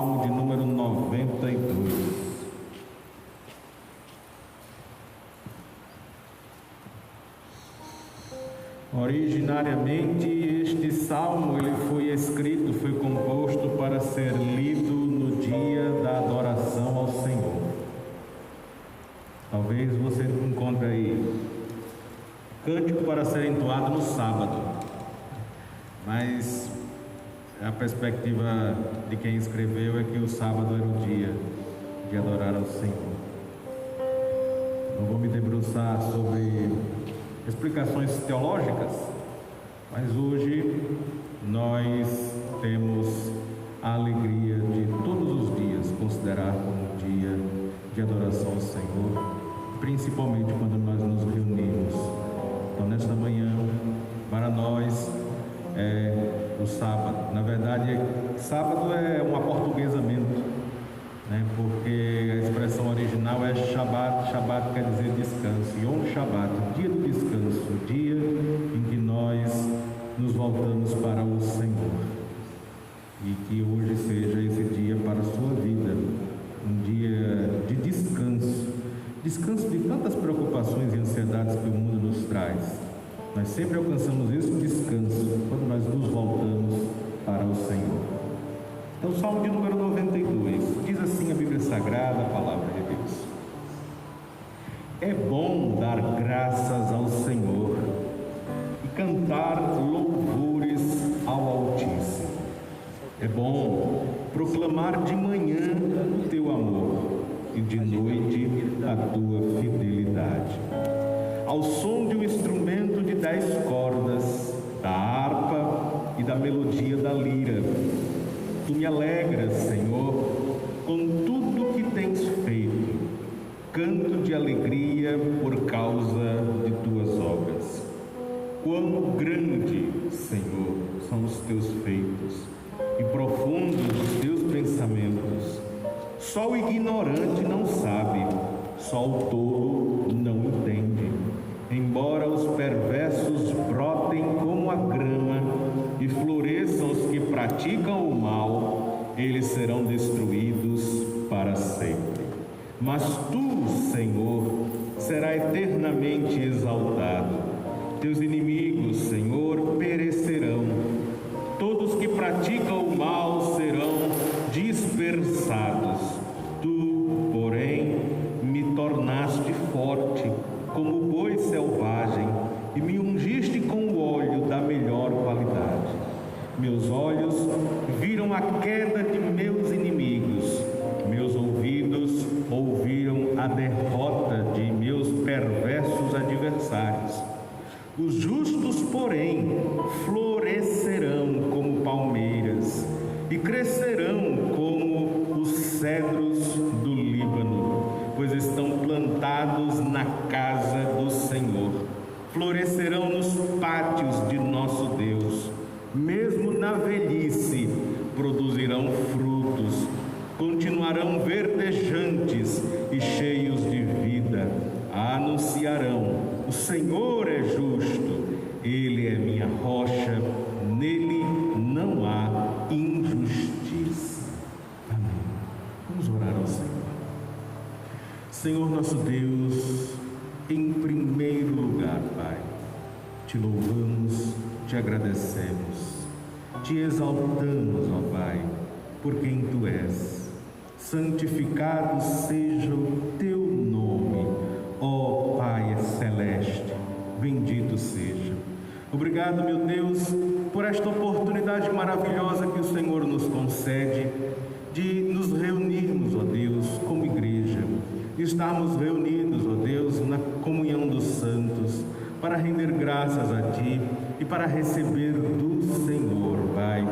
Salmo de número 92. Originariamente, este salmo foi composto para ser lido no dia da adoração ao Senhor. Talvez você encontre aí cântico para ser entoado no sábado, mas a perspectiva de quem escreveu é que o sábado era o dia de adorar ao Senhor. Não vou me debruçar sobre explicações teológicas, mas hoje nós temos a alegria de todos os dias considerar como um dia de adoração ao Senhor, principalmente quando nós nos reunimos. Então, nesta manhã, para nós é o sábado. Na verdade, sábado é um aportuguesamento, né? Porque a expressão original é Shabat. Shabat quer dizer descanso. Yom Shabbat, dia do descanso, o dia em que nós nos voltamos para o Senhor. E que hoje seja esse dia para a sua vida, um dia de descanso. Descanso de tantas preocupações e ansiedades que o mundo nos traz. Nós sempre alcançamos esse descanso quando nós nos voltamos para o Senhor. Então, Salmo de número 92, diz assim a Bíblia Sagrada, a Palavra de Deus: é bom dar graças ao Senhor e cantar louvores ao Altíssimo. É bom proclamar de manhã o teu amor e de noite a tua fidelidade. Ao som de um instrumento de 10 cordas, da harpa e da melodia da lira. Tu me alegras, Senhor, com tudo que tens feito. Canto de alegria por causa de tuas obras. Quão grande, Senhor, são os teus feitos e profundos os teus pensamentos. Só o ignorante não sabe, só o tolo não entende. Embora os perversos brotem como a grama e floresçam os que praticam o mal, eles serão destruídos para sempre. Mas tu, Senhor, será eternamente exaltado. Teus inimigos, Senhor, perecerão. Todos que praticam o mal serão dispersados. Tu, porém, me tornaste forte, como boi selvagem, e me ungiste com o óleo da melhor qualidade. Meus olhos viram a queda de meus inimigos, meus ouvidos ouviram a derrota de meus perversos adversários. Os justos, porém, florescerão como palmeiras e crescerão como os cedros do Líbano, pois estão plantados na casa do Senhor. Florescerão nos pátios de nosso Deus. Mesmo na velhice produzirão frutos, continuarão verdejantes e cheios de vida. Anunciarão: o Senhor é justo, Ele é minha rocha, nele não há injustiça. Amém. Vamos orar ao Senhor. Senhor nosso Deus, em primeiro lugar, Pai, te louvamos, te agradecemos, te exaltamos, ó Pai, por quem Tu és. Santificado seja o Teu nome, ó Pai celeste, bendito seja. Obrigado, meu Deus, por esta oportunidade maravilhosa que o Senhor nos concede de nos reunirmos, ó Deus, como igreja, estarmos reunidos, ó Deus, na comunhão dos santos, para render graças a Ti e para receber do Senhor, Pai,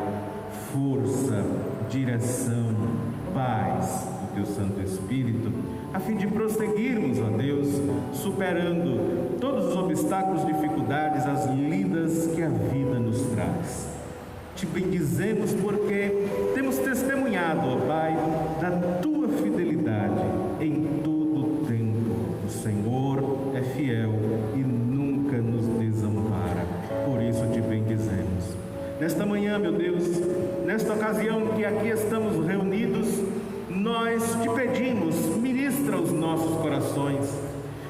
força, direção, paz do Teu Santo Espírito, a fim de prosseguirmos, ó Deus, superando todos os obstáculos, dificuldades, as lidas que a vida nos traz. Te bendizemos porque temos testemunhado, ó Pai, da Tua fidelidade em todo o tempo. O Senhor é fiel e nunca nos desampara. Por isso te bendizemos. Nesta manhã, meu Deus, nesta ocasião que aqui estamos reunidos, nós te pedimos, ministra os nossos corações.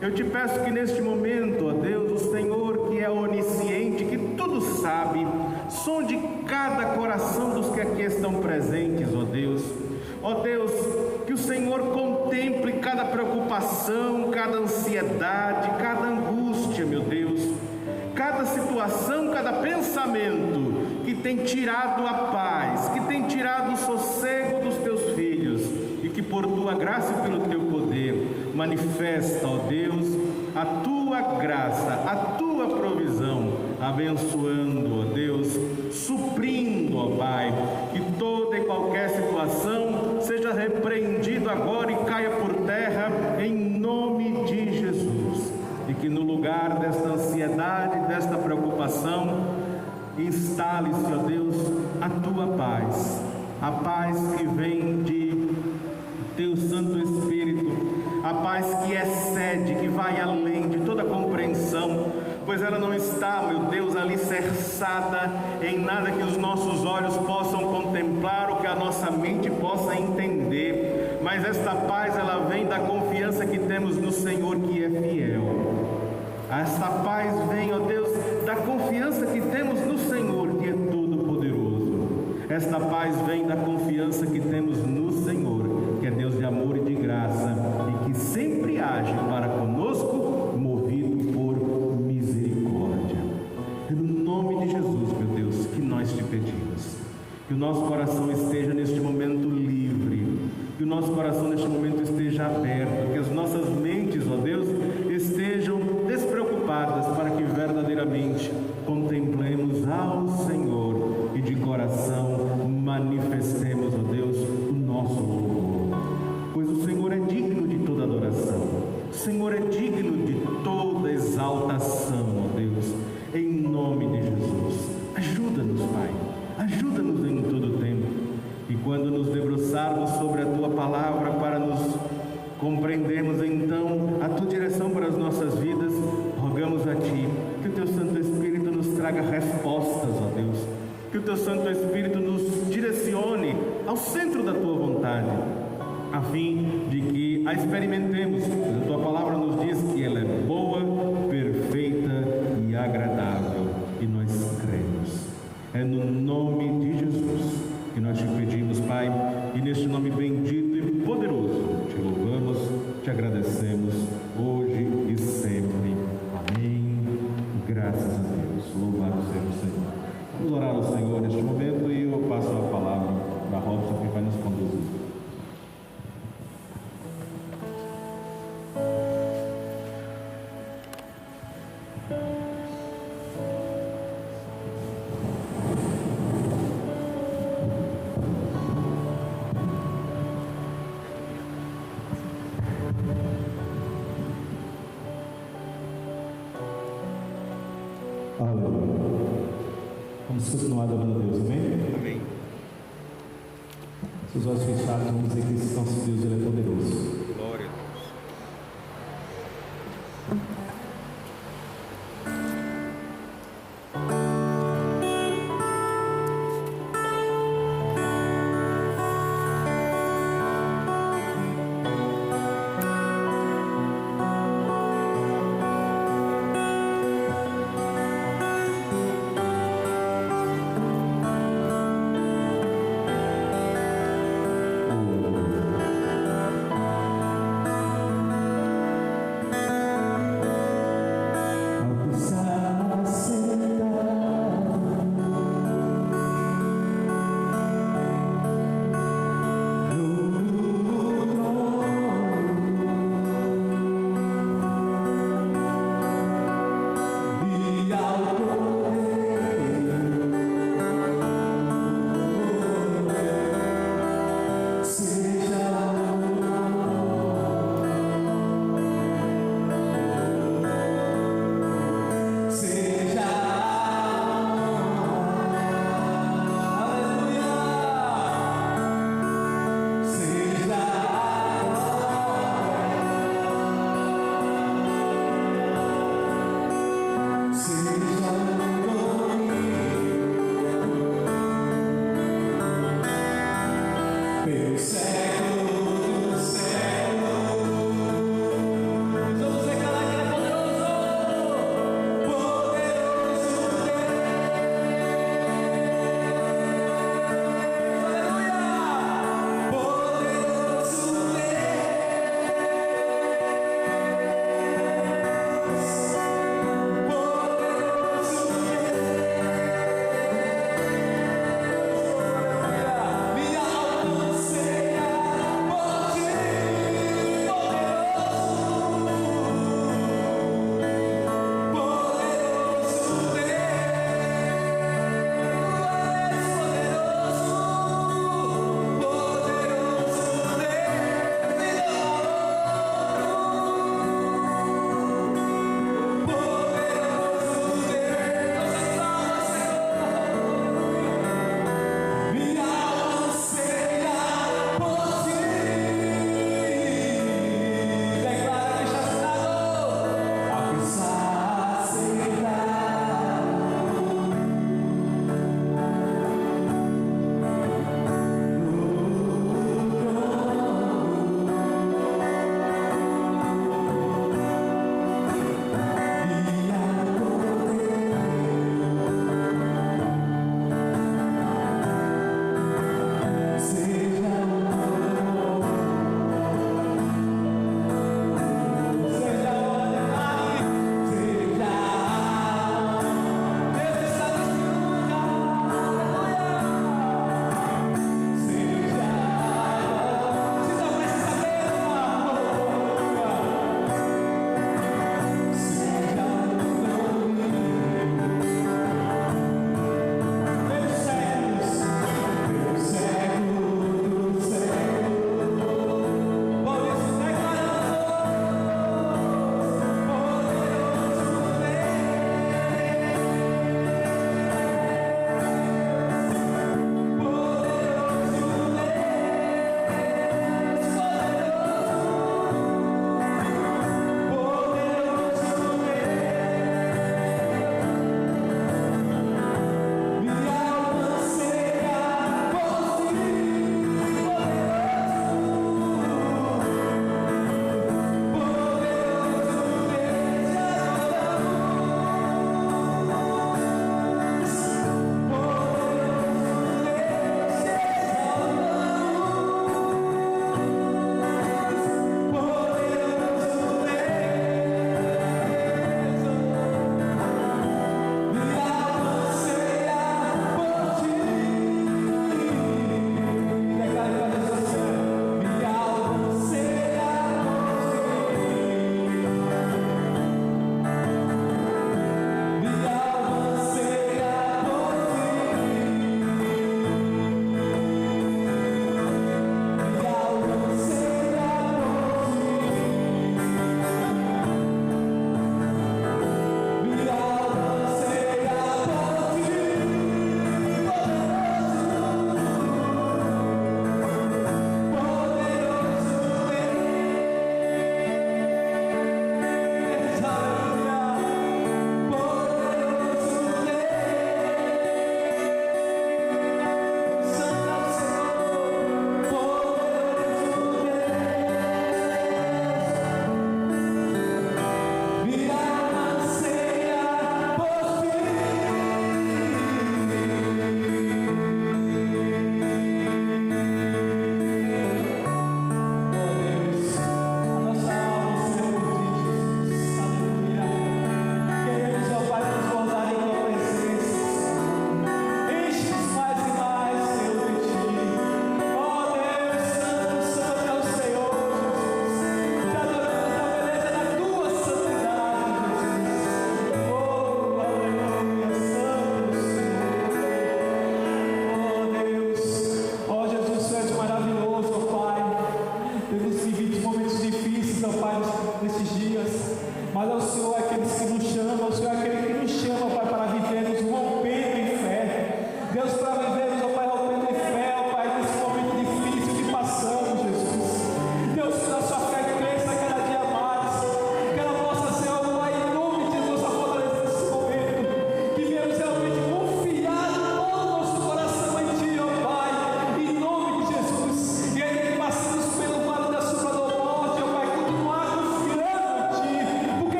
Eu te peço que neste momento, ó Deus, o Senhor que é onisciente, que tudo sabe, sonde cada coração dos que aqui estão presentes, ó Deus. Ó Deus, que o Senhor contemple cada preocupação, cada ansiedade, cada angústia, meu Deus, cada situação, cada pensamento que tem tirado a paz, que tem tirado o sossego dos teus filhos, e que por tua graça e pelo teu poder manifesta, ó Deus, a tua graça, a tua provisão, abençoando, ó Deus, suprindo, ó Pai, que toda e qualquer situação seja repreendido agora e caia por terra em nome de Jesus, e que no lugar desta ansiedade, desta preocupação, instale-se, ó Deus, a tua paz, a paz que vem de teu Santo Espírito, a paz que excede, que vai além de toda compreensão, pois ela não está, meu Deus, alicerçada em nada que os nossos olhos possam contemplar ou que a nossa mente possa entender, mas esta paz, ela vem da confiança que temos no Senhor, que é fiel. Esta paz vem, ó Deus, da confiança que temos no Senhor, que é todo-poderoso. Esta paz vem da confiança que temos no Senhor, que é Deus de amor e de graça, e que sempre age para conosco, movido por misericórdia. É no nome de Jesus, meu Deus, que nós te pedimos. Que o nosso coração esteja neste momento livre, que o nosso coração neste momento esteja aberto, que as nossas mentes, ó Deus, estejam despreocupadas, para que verdadeiramente contemplemos ao Senhor e de coração manifestemos, ó Deus, o nosso louvor, pois o Senhor é digno de toda adoração, o Senhor é digno de toda exaltação, ó Deus, em nome de Jesus. Ajuda-nos, Pai, ajuda-nos em todo tempo, e quando nos debruçarmos sobre a Tua Palavra para nos compreendermos então a Tua direção para as nossas vidas, rogamos a Ti que o Teu Santo Espírito nos traga respostas, ó Deus, que o Teu Santo Espírito nos direcione ao centro da Tua vontade, a fim de que a experimentemos, pois a Tua Palavra nos diz que ela é boa, perfeita e agradável, e nós cremos. É no nome de Jesus que nós te pedimos, Pai, e neste nome bendito e poderoso, te louvamos, te agradecemos, hoje e sempre. Amém. Graças a Deus. Louvado seja o Senhor. Vamos orar ao Senhor neste momento e eu passo a palavra para Robson, que vai nos conduzir. Vamos continuar adorando a Deus, amém? Amém. Seus olhos fechados, vamos dizer que esse nosso Deus, ele é poderoso. Glória a Deus.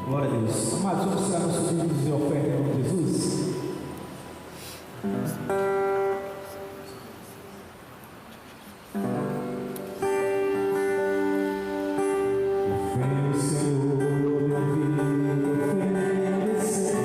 Glória a Deus. Amados, vamos tirar nossos dízimos e oferta em nome de Jesus? Vem, Senhor, minha vida oferecer como oferta e sacrifício.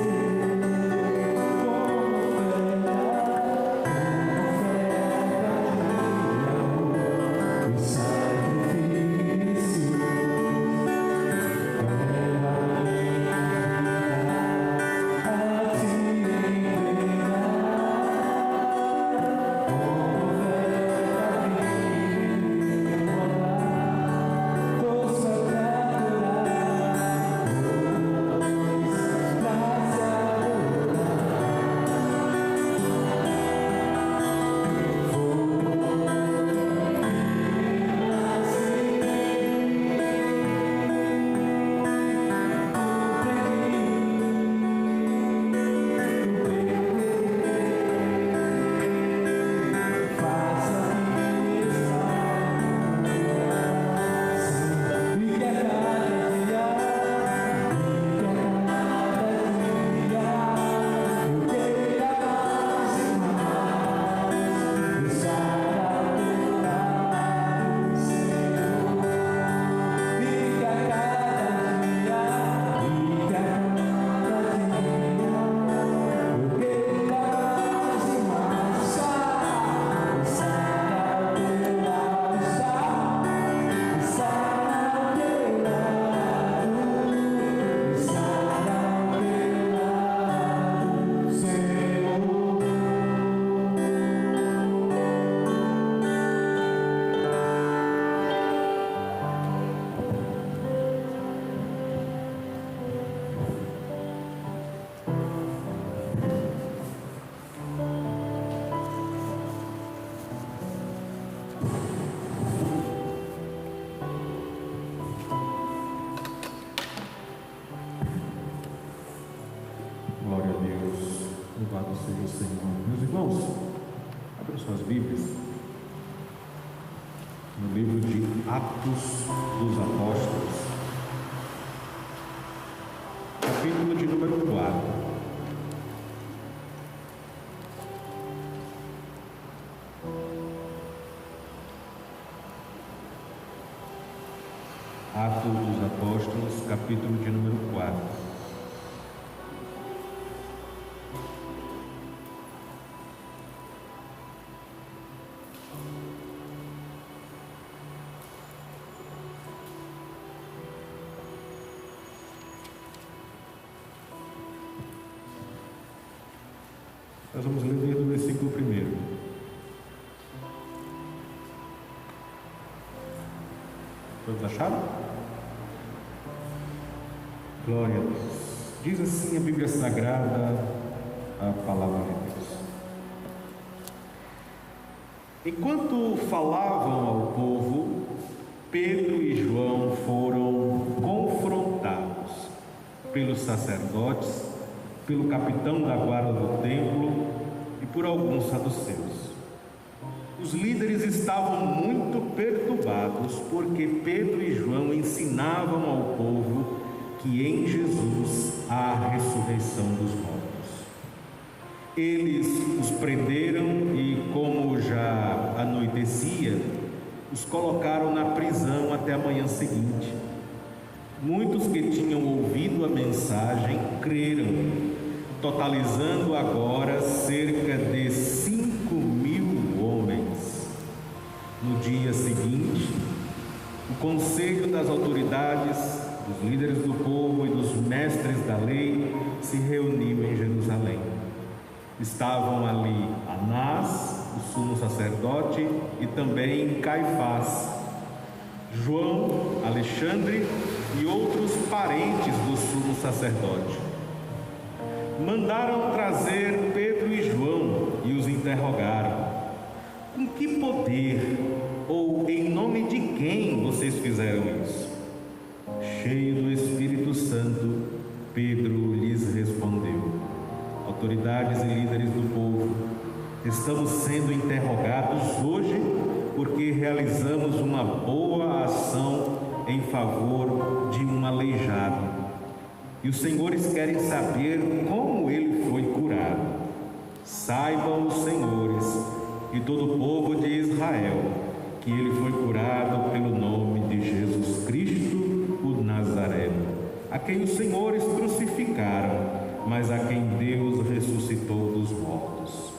Glória a Deus, louvado seja o Senhor. Meus irmãos, abram suas Bíblias no livro de Atos dos Apóstolos, capítulo de número 4. Atos dos Apóstolos, capítulo de número 4. Nós vamos ler desde o versículo 1. Todos acharam? Glória a Deus. Diz assim a Bíblia Sagrada, a palavra de Deus. Enquanto falavam ao povo, Pedro e João foram confrontados pelos sacerdotes, pelo capitão da guarda do templo e por alguns saduceus. Os líderes estavam muito perturbados porque Pedro e João ensinavam ao povo que em Jesus há a ressurreição dos mortos. Eles os prenderam e, como já anoitecia, os colocaram na prisão até a manhã seguinte. Muitos que tinham ouvido a mensagem creram, totalizando agora cerca de 5.000 homens. No dia seguinte, o conselho das autoridades, dos líderes do povo e dos mestres da lei se reuniu em Jerusalém. Estavam ali Anás, o sumo sacerdote, e também Caifás, João, Alexandre e outros parentes do sumo sacerdote. Mandaram trazer Pedro e João e os interrogaram: com que poder ou em nome de quem vocês fizeram isso? Cheio do Espírito Santo, Pedro lhes respondeu: autoridades e líderes do povo, estamos sendo interrogados hoje porque realizamos uma boa ação em favor de um aleijado. e os senhores querem saber como ele foi curado. Saibam os senhores e todo o povo de Israel que ele foi curado pelo nome de Jesus Cristo, o Nazareno, a quem os senhores crucificaram, mas a quem Deus ressuscitou dos mortos.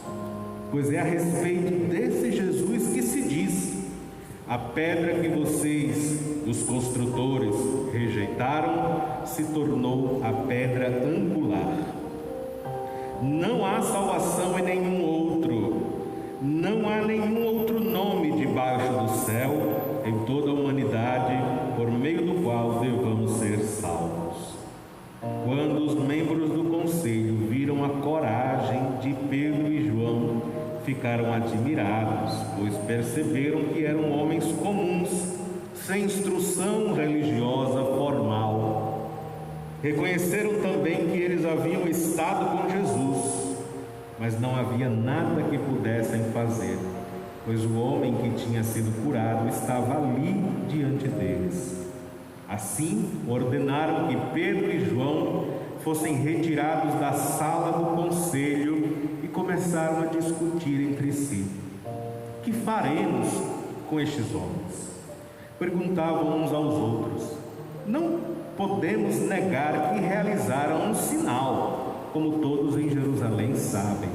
Pois é a respeito desse Jesus que se diz: a pedra que vocês, os construtores, rejeitaram, se tornou a pedra angular. Não há salvação em nenhum outro, não há nenhum outro nome debaixo do céu, em toda a humanidade, por meio do qual devamos ser salvos. Quando os membros do conselho viram a coragem de Pedro e João, ficaram admirados, pois perceberam que eram homens comuns, sem instrução religiosa formal. Reconheceram também que eles haviam estado com Jesus, mas não havia nada que pudessem fazer, pois o homem que tinha sido curado estava ali diante deles. Assim, ordenaram que Pedro e João fossem retirados da sala do conselho e começaram a discutir entre si: que faremos com estes homens? Perguntavam uns aos outros. Não podemos negar que realizaram um sinal, como todos em Jerusalém sabem,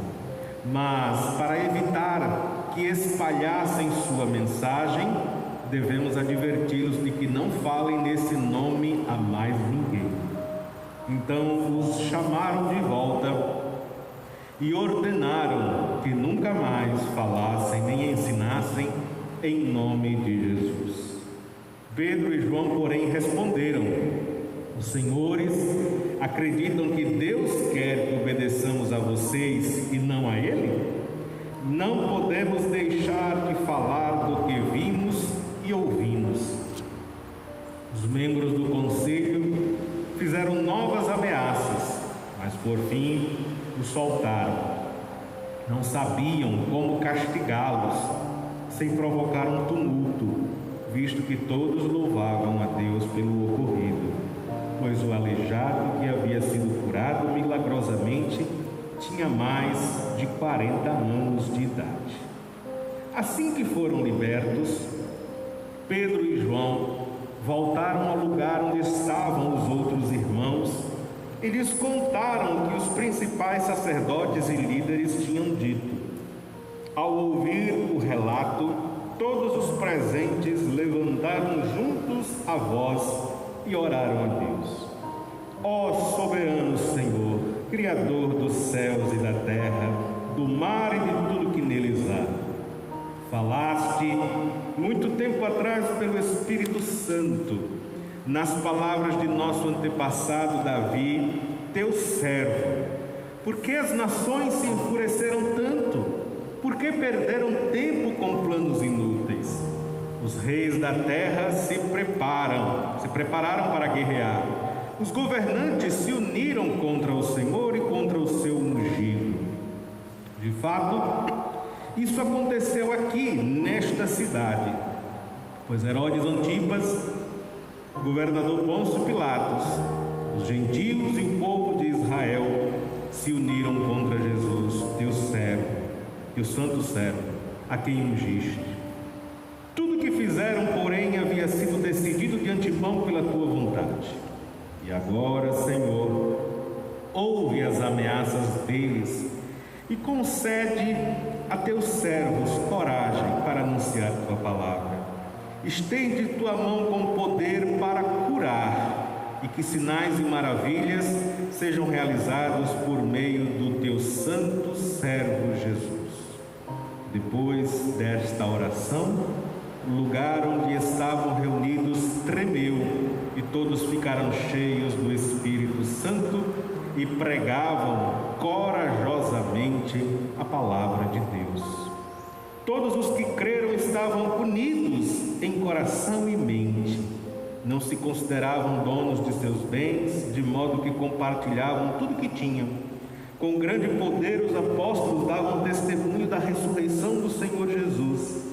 mas para evitar que espalhassem sua mensagem, devemos adverti-los de que não falem nesse nome a mais ninguém. Então os chamaram de volta e ordenaram que nunca mais falassem nem ensinassem em nome de Jesus. Pedro e João, porém, responderam: os senhores acreditam que Deus quer que obedeçamos a vocês e não a Ele? Não podemos deixar de falar do que vimos e ouvimos. Os membros do conselho fizeram novas ameaças, mas por fim os soltaram. Não sabiam como castigá-los sem provocar um tumulto, visto que todos louvavam a Deus pelo ocorrido, pois o aleijado que havia sido curado milagrosamente tinha mais de 40 anos de idade. Assim que foram libertos, Pedro e João voltaram ao lugar onde estavam os outros irmãos e lhes contaram o que os principais sacerdotes e líderes tinham dito. Ao ouvir o relato, todos os presentes levantaram juntos a voz e oraram a Deus. Ó soberano Senhor, Criador dos céus e da terra, do mar e de tudo que neles há, falaste muito tempo atrás pelo Espírito Santo, nas palavras de nosso antepassado Davi, teu servo. Por que as nações se enfureceram tanto? Por que perderam tempo com planos inúteis? Os reis da terra se prepararam para guerrear. Os governantes se uniram contra o Senhor e contra o seu ungido. De fato, isso aconteceu aqui, nesta cidade, pois Herodes Antipas, governador Pôncio Pilatos, os gentios e o povo de Israel se uniram contra Jesus, teu servo, teu santo servo, a quem ungiste. Tudo que fizeram, porém, havia sido decidido de antemão pela tua vontade. E agora, Senhor, ouve as ameaças deles e concede a teus servos coragem para anunciar tua palavra. Estende tua mão com poder para curar, e que sinais e maravilhas sejam realizados por meio do teu santo servo Jesus. Depois desta oração, o lugar onde estavam reunidos tremeu, e todos ficaram cheios do Espírito Santo e pregavam corajosamente a palavra de Deus. Todos os que creram estavam unidos em coração e mente. Não se consideravam donos de seus bens, de modo que compartilhavam tudo que tinham. Com grande poder os apóstolos davam testemunho da ressurreição do Senhor Jesus,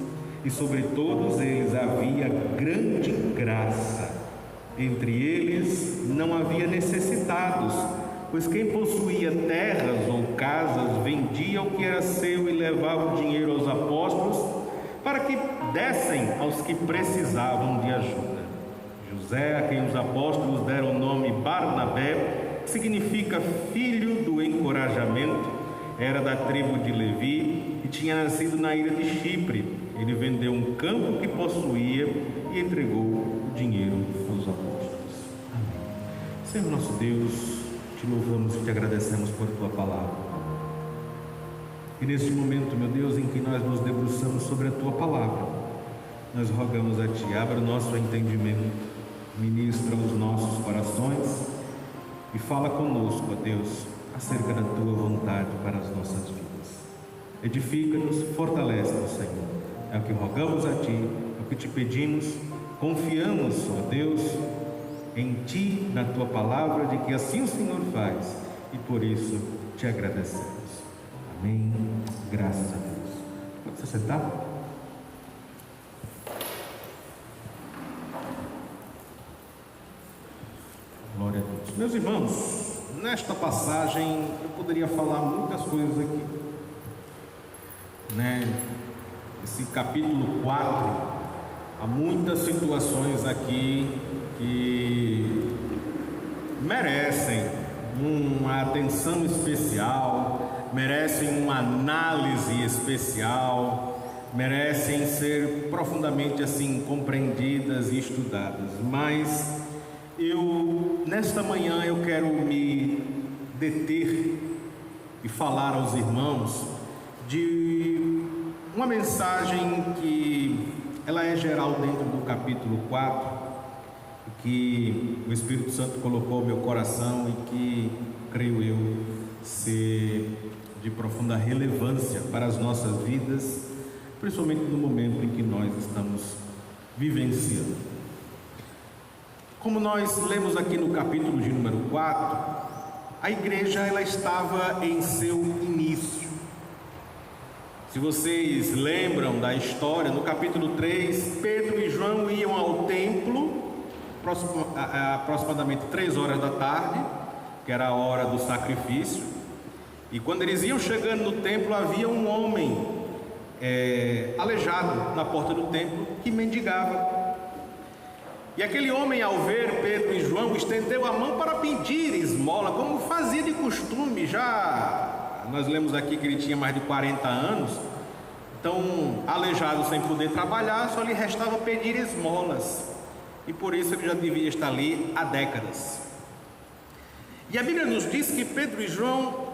e sobre todos eles havia grande graça. Entre eles não havia necessitados, pois quem possuía terras ou casas vendia o que era seu e levava o dinheiro aos apóstolos para que dessem aos que precisavam de ajuda. José, a quem os apóstolos deram o nome Barnabé, que significa filho do encorajamento, era da tribo de Levi e tinha nascido na ilha de Chipre. Ele vendeu um campo que possuía e entregou o dinheiro aos apóstolos. Amém. Senhor nosso Deus, te louvamos e te agradecemos por tua palavra. E neste momento, meu Deus, em que nós nos debruçamos sobre a tua palavra, nós rogamos a ti, abra o nosso entendimento, ministra os nossos corações e fala conosco, ó Deus, acerca da tua vontade para as nossas vidas. Edifica-nos, fortalece-nos, Senhor. É o que rogamos a ti, é o que te pedimos, confiamos, ó Deus, em ti, na tua palavra, de que assim o Senhor faz, e por isso te agradecemos. Amém. Graças a Deus. Pode se sentar? Glória a Deus. Meus irmãos, nesta passagem eu poderia falar muitas coisas aqui, né? Esse capítulo 4, há muitas situações aqui que merecem uma atenção especial, merecem uma análise especial, merecem ser profundamente assim compreendidas e estudadas. Mas nesta manhã eu quero me deter e falar aos irmãos de uma mensagem que ela é geral dentro do capítulo 4, que o Espírito Santo colocou no meu coração e que, creio eu, ser de profunda relevância para as nossas vidas, principalmente no momento em que nós estamos vivenciando. Como nós lemos aqui no capítulo de número 4, a igreja ela estava em seu início. Se vocês lembram da história, no capítulo 3, Pedro e João iam ao templo aproximadamente 3 horas da tarde, que era a hora do sacrifício, e quando eles iam chegando no templo, havia um homem aleijado na porta do templo que mendigava. E aquele homem, ao ver Pedro e João, estendeu a mão para pedir esmola, como fazia de costume. Já nós lemos aqui que ele tinha mais de 40 anos, então aleijado sem poder trabalhar, só lhe restava pedir esmolas, e por isso ele já devia estar ali há décadas. E a Bíblia nos diz que Pedro e João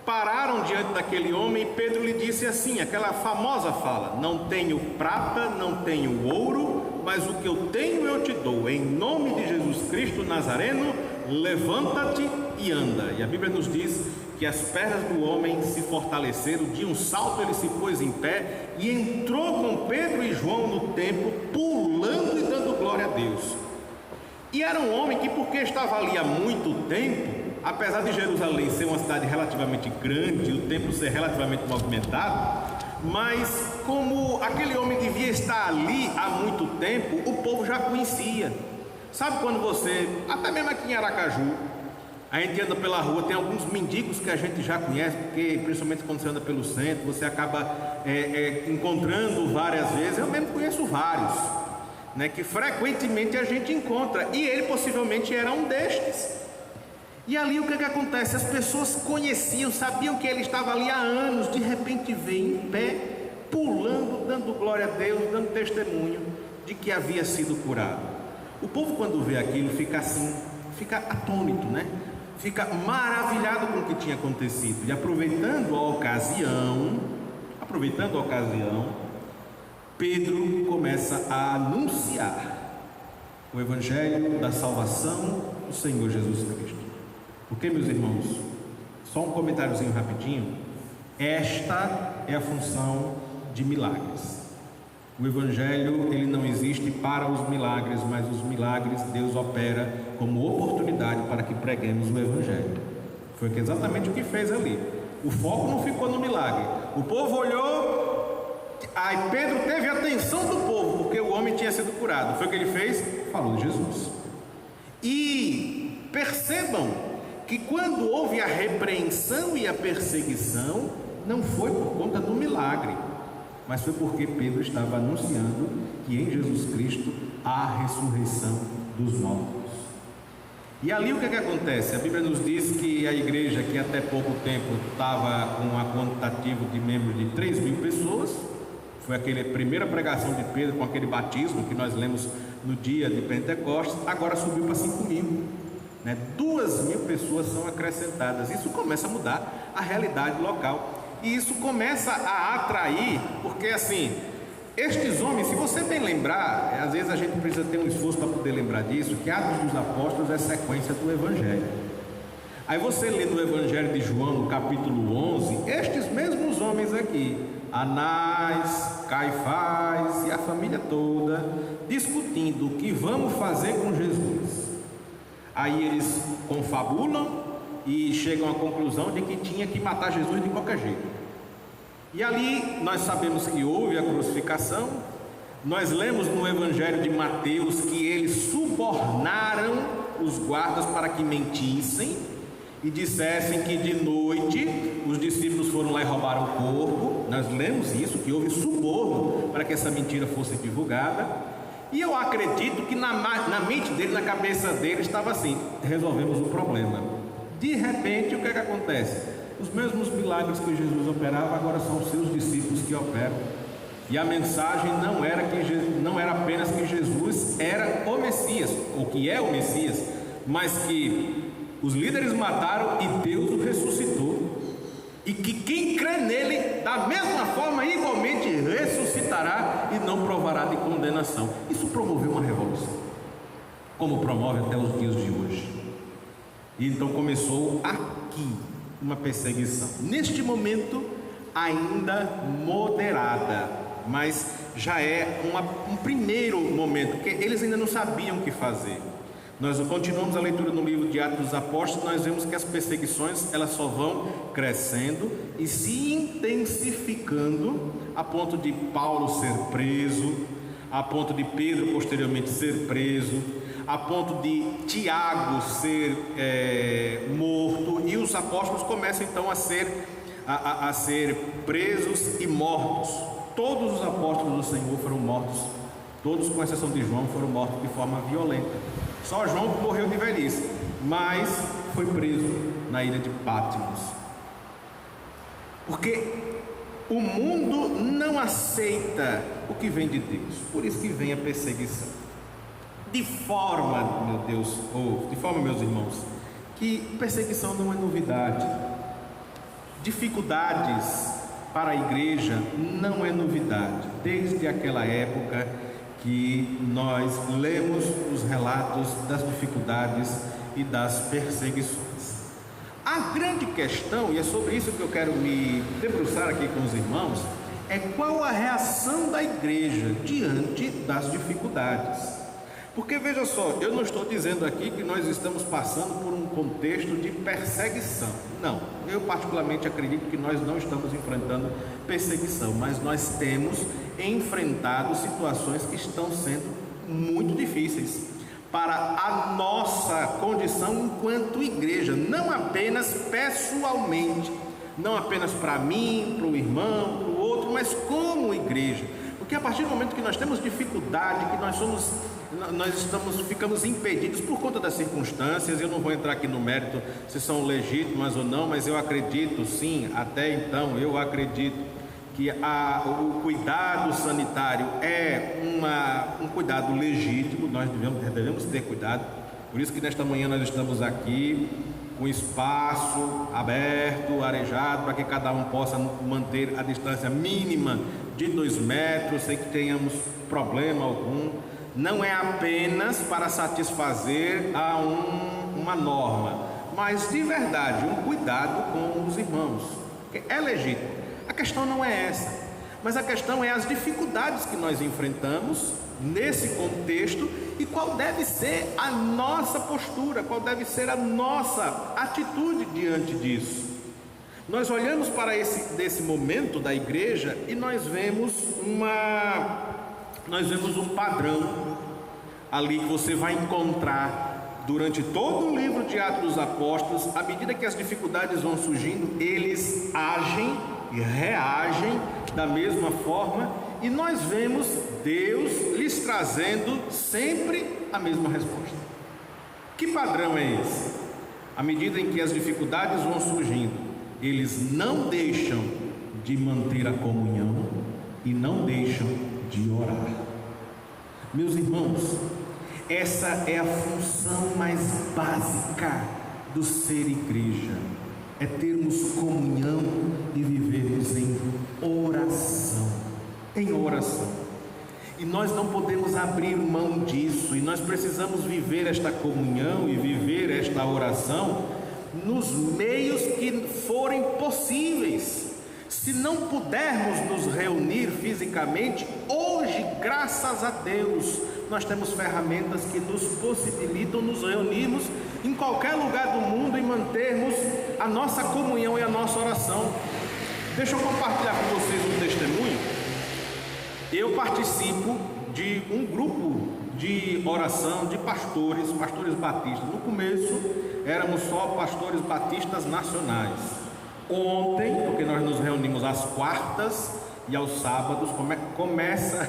pararam diante daquele homem, e Pedro lhe disse assim, aquela famosa fala: não tenho prata, não tenho ouro, mas o que eu tenho eu te dou. Em nome de Jesus Cristo Nazareno, levanta-te e anda. E a Bíblia nos diz que as pernas do homem se fortaleceram, de um salto ele se pôs em pé e entrou com Pedro e João no templo, pulando e dando glória a Deus. E era um homem que, porque estava ali há muito tempo, apesar de Jerusalém ser uma cidade relativamente grande, o templo ser relativamente movimentado, mas como aquele homem devia estar ali há muito tempo, o povo já conhecia. Sabe quando você, até mesmo aqui em Aracaju, a gente anda pela rua, tem alguns mendigos que a gente já conhece, porque principalmente quando você anda pelo centro, você acaba encontrando várias vezes. Eu mesmo conheço vários, né, que frequentemente a gente encontra, e ele possivelmente era um destes. E ali o que acontece? As pessoas conheciam, sabiam que ele estava ali há anos, de repente vem em pé, pulando, dando glória a Deus, dando testemunho de que havia sido curado. O povo, quando vê aquilo, fica assim, fica atônito, né? Fica maravilhado com o que tinha acontecido. E aproveitando a ocasião, Pedro começa a anunciar o evangelho da salvação do Senhor Jesus Cristo. Porque, meus irmãos, só um comentáriozinho rapidinho, esta é a função de milagres. O evangelho, ele não existe para os milagres, mas os milagres Deus opera como oportunidade para que preguemos o evangelho. Foi exatamente o que fez ali. O foco não ficou no milagre. O povo olhou, aí Pedro teve a atenção do povo, porque o homem tinha sido curado. Foi o que ele fez? Falou de Jesus. E percebam que quando houve a repreensão e a perseguição, não foi por conta do milagre, mas foi porque Pedro estava anunciando que em Jesus Cristo há ressurreição dos mortos. E ali o que acontece? A Bíblia nos diz que a igreja, que até pouco tempo estava com um quantitativo de membros de 3.000 pessoas, foi aquela primeira pregação de Pedro com aquele batismo que nós lemos no dia de Pentecostes, agora subiu para 5.000, né? 2.000 pessoas são acrescentadas. Isso começa a mudar a realidade local, e isso começa a atrair, porque assim, estes homens, se você bem lembrar, às vezes a gente precisa ter um esforço para poder lembrar disso, que Atos dos Apóstolos é sequência do Evangelho. Aí você lê no Evangelho de João, no capítulo 11, estes mesmos homens aqui, Anás, Caifás e a família toda, discutindo o que vamos fazer com Jesus. Aí eles confabulam e chegam à conclusão de que tinha que matar Jesus de qualquer jeito. E ali nós sabemos que houve a crucificação. Nós lemos no Evangelho de Mateus que eles subornaram os guardas para que mentissem e dissessem que de noite os discípulos foram lá e roubaram o corpo. Nós lemos isso, que houve suborno para que essa mentira fosse divulgada. E eu acredito que na mente dele, na cabeça dele, estava assim: resolvemos o problema. De repente, o que é que acontece? Os mesmos milagres que Jesus operava, agora são os seus discípulos que operam. E a mensagem não era apenas que Jesus era o Messias, ou que é o Messias, mas que os líderes mataram e Deus o ressuscitou, e que quem crê nele, da mesma forma, igualmente ressuscitará e não provará de condenação. Isso promoveu uma revolução, como promove até os dias de hoje. E então começou aqui uma perseguição, neste momento ainda moderada, mas já é um primeiro momento, porque eles ainda não sabiam o que fazer. Nós continuamos a leitura no livro de Atos dos Apóstolos, nós vemos que as perseguições elas só vão crescendo e se intensificando, a ponto de Paulo ser preso, a ponto de Pedro posteriormente ser preso, a ponto de Tiago ser morto, e os apóstolos começam então a ser presos e mortos. Todos os apóstolos do Senhor foram mortos, todos com exceção de João foram mortos de forma violenta. Só João morreu de velhice, mas foi preso na ilha de Patmos, porque o mundo não aceita o que vem de Deus, por isso que vem a perseguição. De forma, meu Deus, de forma, meus irmãos, que perseguição não é novidade. Dificuldades para a igreja não é novidade. Desde aquela época que nós lemos os relatos das dificuldades e das perseguições. A grande questão, e é sobre isso que eu quero me debruçar aqui com os irmãos, é qual a reação da igreja diante das dificuldades. Porque veja só, eu não estou dizendo aqui que nós estamos passando por um contexto de perseguição. Não, eu particularmente acredito que nós não estamos enfrentando perseguição, mas nós temos enfrentado situações que estão sendo muito difíceis para a nossa condição enquanto igreja, não apenas pessoalmente, não apenas para mim, para o irmão, para o outro, mas como igreja. Porque a partir do momento que nós temos dificuldade, que ficamos impedidos por conta das circunstâncias, eu não vou entrar aqui no mérito se são legítimas ou não, mas eu acredito sim, até então eu acredito que o cuidado sanitário é um cuidado legítimo, nós devemos ter cuidado. Por isso que nesta manhã nós estamos aqui com espaço aberto, arejado, para que cada um possa manter a distância mínima de 2 metros, sem que tenhamos problema algum. Não é apenas para satisfazer uma norma, mas de verdade um cuidado com os irmãos, porque é legítimo. A questão não é essa, mas a questão é as dificuldades que nós enfrentamos nesse contexto e qual deve ser a nossa postura, qual deve ser a nossa atitude diante disso. Nós olhamos para desse momento da igreja e nós vemos um padrão ali que você vai encontrar durante todo o livro de Atos dos Apóstolos, à medida que as dificuldades vão surgindo, eles agem e reagem da mesma forma, e nós vemos Deus lhes trazendo sempre a mesma resposta. Que padrão é esse? À medida em que as dificuldades vão surgindo, eles não deixam de manter a comunhão e não deixam de orar. Meus irmãos, essa é a função mais básica do ser igreja, é termos comunhão e vivermos em oração, e nós não podemos abrir mão disso, e nós precisamos viver esta comunhão e viver esta oração nos meios que forem possíveis. Se não pudermos nos reunir fisicamente, hoje, graças a Deus, nós temos ferramentas que nos possibilitam nos reunirmos em qualquer lugar do mundo e mantermos a nossa comunhão e a nossa oração. Deixa eu compartilhar com vocês um testemunho. Eu participo de um grupo de oração de pastores batistas. No começo éramos só pastores batistas nacionais. Ontem, porque nós nos reunimos às quartas e aos sábados, começa,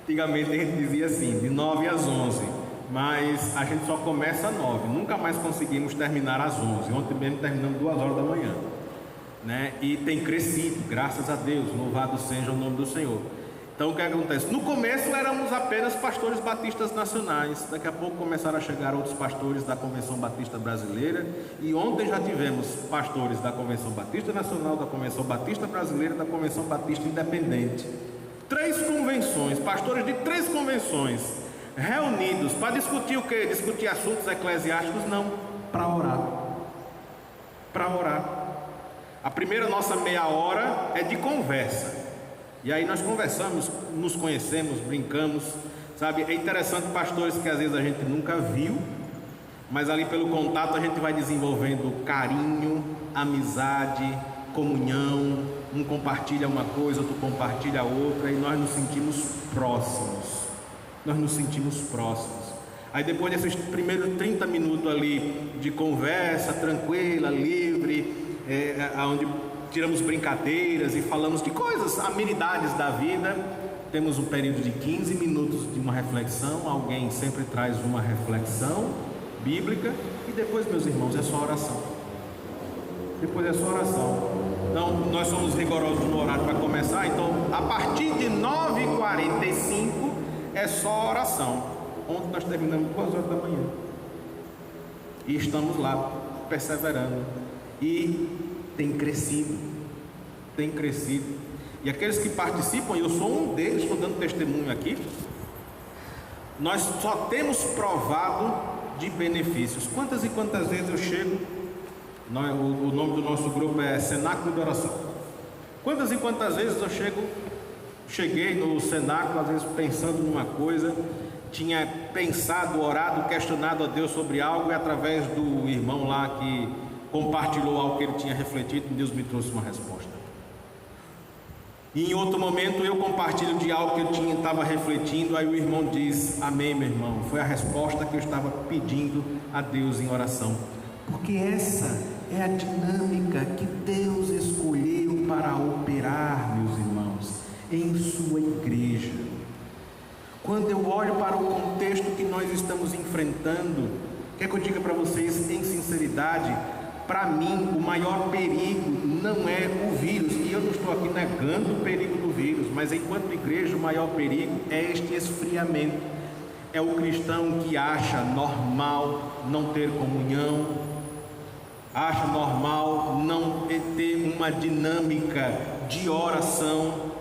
antigamente a gente dizia assim, de 9 às 11, mas a gente só começa às 9, nunca mais conseguimos terminar às 11, ontem mesmo terminamos 2 horas da manhã, né? E tem crescido, graças a Deus, louvado seja o nome do Senhor. Então o que acontece? No começo éramos apenas pastores batistas nacionais, daqui a pouco começaram a chegar outros pastores da Convenção Batista Brasileira, e ontem já tivemos pastores da Convenção Batista Nacional, da Convenção Batista Brasileira e da Convenção Batista Independente. 3 convenções, pastores de 3 convenções, reunidos para discutir o quê? Discutir assuntos eclesiásticos? Não, para orar. Para orar. A primeira nossa meia hora é de conversa. E aí nós conversamos, nos conhecemos, brincamos, sabe? É interessante, pastores que às vezes a gente nunca viu, mas ali pelo contato a gente vai desenvolvendo carinho, amizade, comunhão. Um compartilha uma coisa, outro compartilha outra, e nós nos sentimos próximos. Aí depois desses primeiros 30 minutos ali de conversa tranquila, livre, onde tiramos brincadeiras e falamos de coisas, amenidades da vida, temos um período de 15 minutos de uma reflexão. Alguém sempre traz uma reflexão bíblica, e depois, meus irmãos, é só oração. Então nós somos rigorosos no horário para começar. Então a partir de 9h45 é só oração. Ontem nós terminamos 2 horas da manhã e estamos lá perseverando, e tem crescido, e aqueles que participam, eu sou um deles, estou dando testemunho aqui, nós só temos provado de benefícios. Quantas e quantas vezes eu chego, o nome do nosso grupo é Cenáculo de Oração, quantas e quantas vezes eu cheguei no cenáculo, às vezes pensando numa coisa, tinha pensado, orado, questionado a Deus sobre algo, e através do irmão lá que compartilhou algo que ele tinha refletido, Deus me trouxe uma resposta. E em outro momento eu compartilho de algo que eu estava refletindo, aí o irmão diz: amém, meu irmão, foi a resposta que eu estava pedindo a Deus em oração. Porque essa é a dinâmica que Deus escolheu para operar, meus irmãos, em sua igreja. Quando eu olho para o contexto que nós estamos enfrentando, quer que eu diga para vocês em sinceridade, para mim o maior perigo não é o vírus, e eu não estou aqui negando o perigo do vírus, mas enquanto igreja o maior perigo é este esfriamento. É o cristão que acha normal não ter comunhão, acha normal não ter uma dinâmica de oração,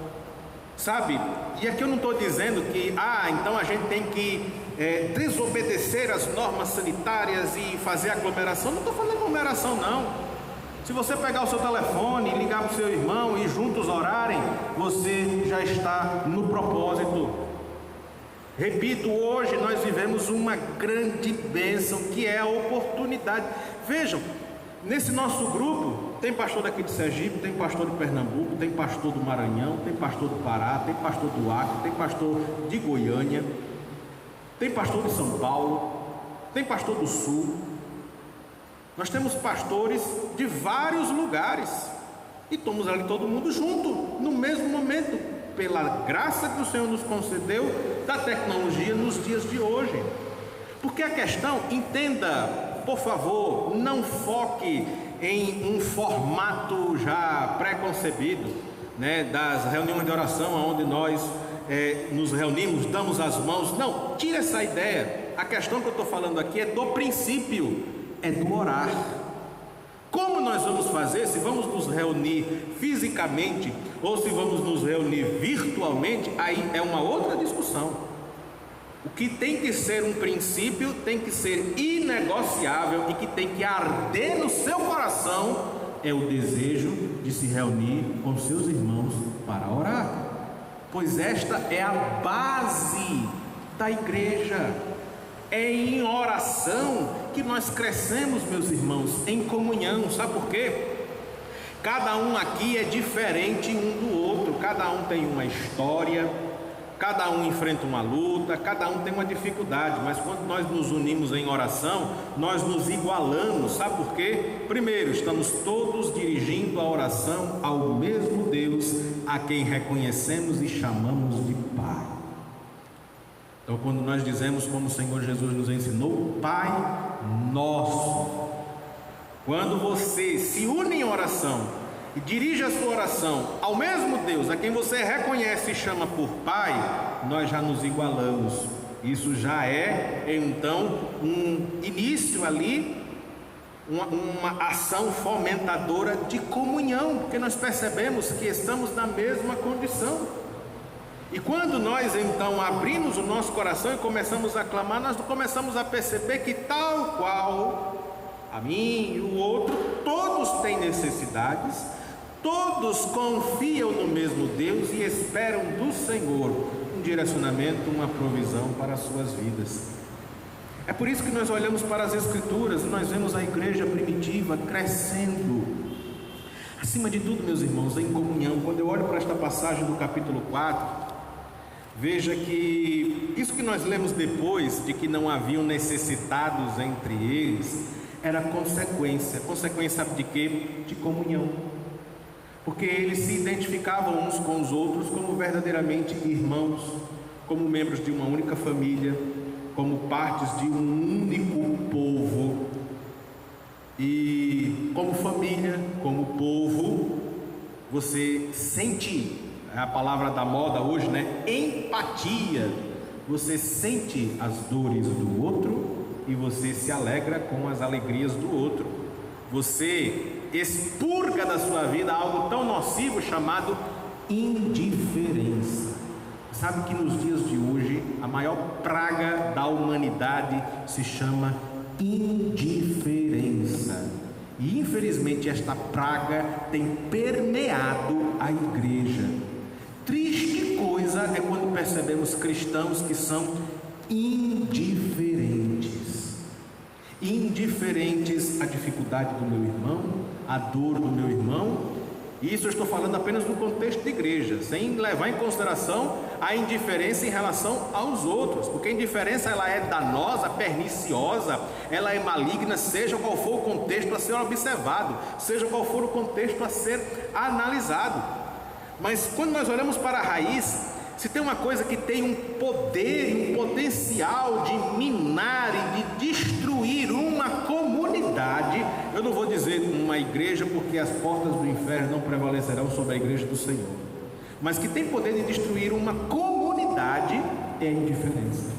sabe? E aqui eu não estou dizendo que então a gente tem que desobedecer as normas sanitárias e fazer aglomeração. Não estou falando aglomeração, não. Se você pegar o seu telefone e ligar para o seu irmão e juntos orarem, você já está no propósito. Repito, hoje nós vivemos uma grande bênção, que é a oportunidade. Vejam, nesse nosso grupo tem pastor daqui de Sergipe, tem pastor de Pernambuco, tem pastor do Maranhão, tem pastor do Pará, tem pastor do Acre, tem pastor de Goiânia, tem pastor de São Paulo, tem pastor do sul, nós temos pastores de vários lugares, e estamos ali todo mundo junto, no mesmo momento, pela graça que o Senhor nos concedeu da tecnologia nos dias de hoje. Porque a questão, entenda, por favor, não foque em um formato já pré-concebido, né, das reuniões de oração, onde nós nos reunimos, damos as mãos. Não, tira essa ideia. A questão que eu estou falando aqui é do princípio, é do orar. Como nós vamos fazer? Se vamos nos reunir fisicamente ou se vamos nos reunir virtualmente, aí é uma outra discussão. O que tem que ser um princípio, tem que ser inegociável e que tem que arder no seu coração é o desejo de se reunir com seus irmãos para orar. Pois esta é a base da igreja. É em oração que nós crescemos, meus irmãos, em comunhão. Sabe por quê? Cada um aqui é diferente um do outro. Cada um tem uma história, cada um enfrenta uma luta, cada um tem uma dificuldade. Mas quando nós nos unimos em oração, nós nos igualamos. Sabe por quê? Primeiro, estamos todos dirigindo a oração ao mesmo Deus, a quem reconhecemos e chamamos de Pai. Então, quando nós dizemos, como o Senhor Jesus nos ensinou, Pai Nosso, quando você se une em oração e dirige a sua oração ao mesmo Deus, a quem você reconhece e chama por Pai, nós já nos igualamos. Isso já é, então, um início ali, uma ação fomentadora de comunhão, porque nós percebemos que estamos na mesma condição. E quando nós então abrimos o nosso coração e começamos a clamar, nós começamos a perceber que tal qual a mim e o outro, todos têm necessidades, todos confiam no mesmo Deus e esperam do Senhor um direcionamento, uma provisão para as suas vidas. É por isso que nós olhamos para as Escrituras e nós vemos a igreja primitiva crescendo. Acima de tudo, meus irmãos, em comunhão. Quando eu olho para esta passagem do capítulo 4, veja que isso que nós lemos depois, de que não haviam necessitados entre eles, era consequência de quê? De comunhão. Porque eles se identificavam uns com os outros como verdadeiramente irmãos, como membros de uma única família, como partes de um único povo. E como família, como povo, você sente, é a palavra da moda hoje, né? Empatia. Você sente as dores do outro e você se alegra com as alegrias do outro. Você expurga da sua vida algo tão nocivo chamado indiferença. Sabe que nos dias de hoje a maior praga da humanidade se chama indiferença. E infelizmente esta praga tem permeado a igreja. Triste coisa é quando percebemos cristãos que são indiferentes. Indiferentes à dificuldade do meu irmão, à dor do meu irmão. E isso eu estou falando apenas no contexto de igreja, sem levar em consideração a indiferença em relação aos outros, porque a indiferença ela é danosa, perniciosa, ela é maligna, seja qual for o contexto a ser observado, seja qual for o contexto a ser analisado. Mas quando nós olhamos para a raiz, se tem uma coisa que tem um poder, um potencial de minar e de destruir uma comunidade, eu não vou dizer uma igreja, porque as portas do inferno não prevalecerão sobre a igreja do Senhor, mas que tem poder de destruir uma comunidade é a indiferença.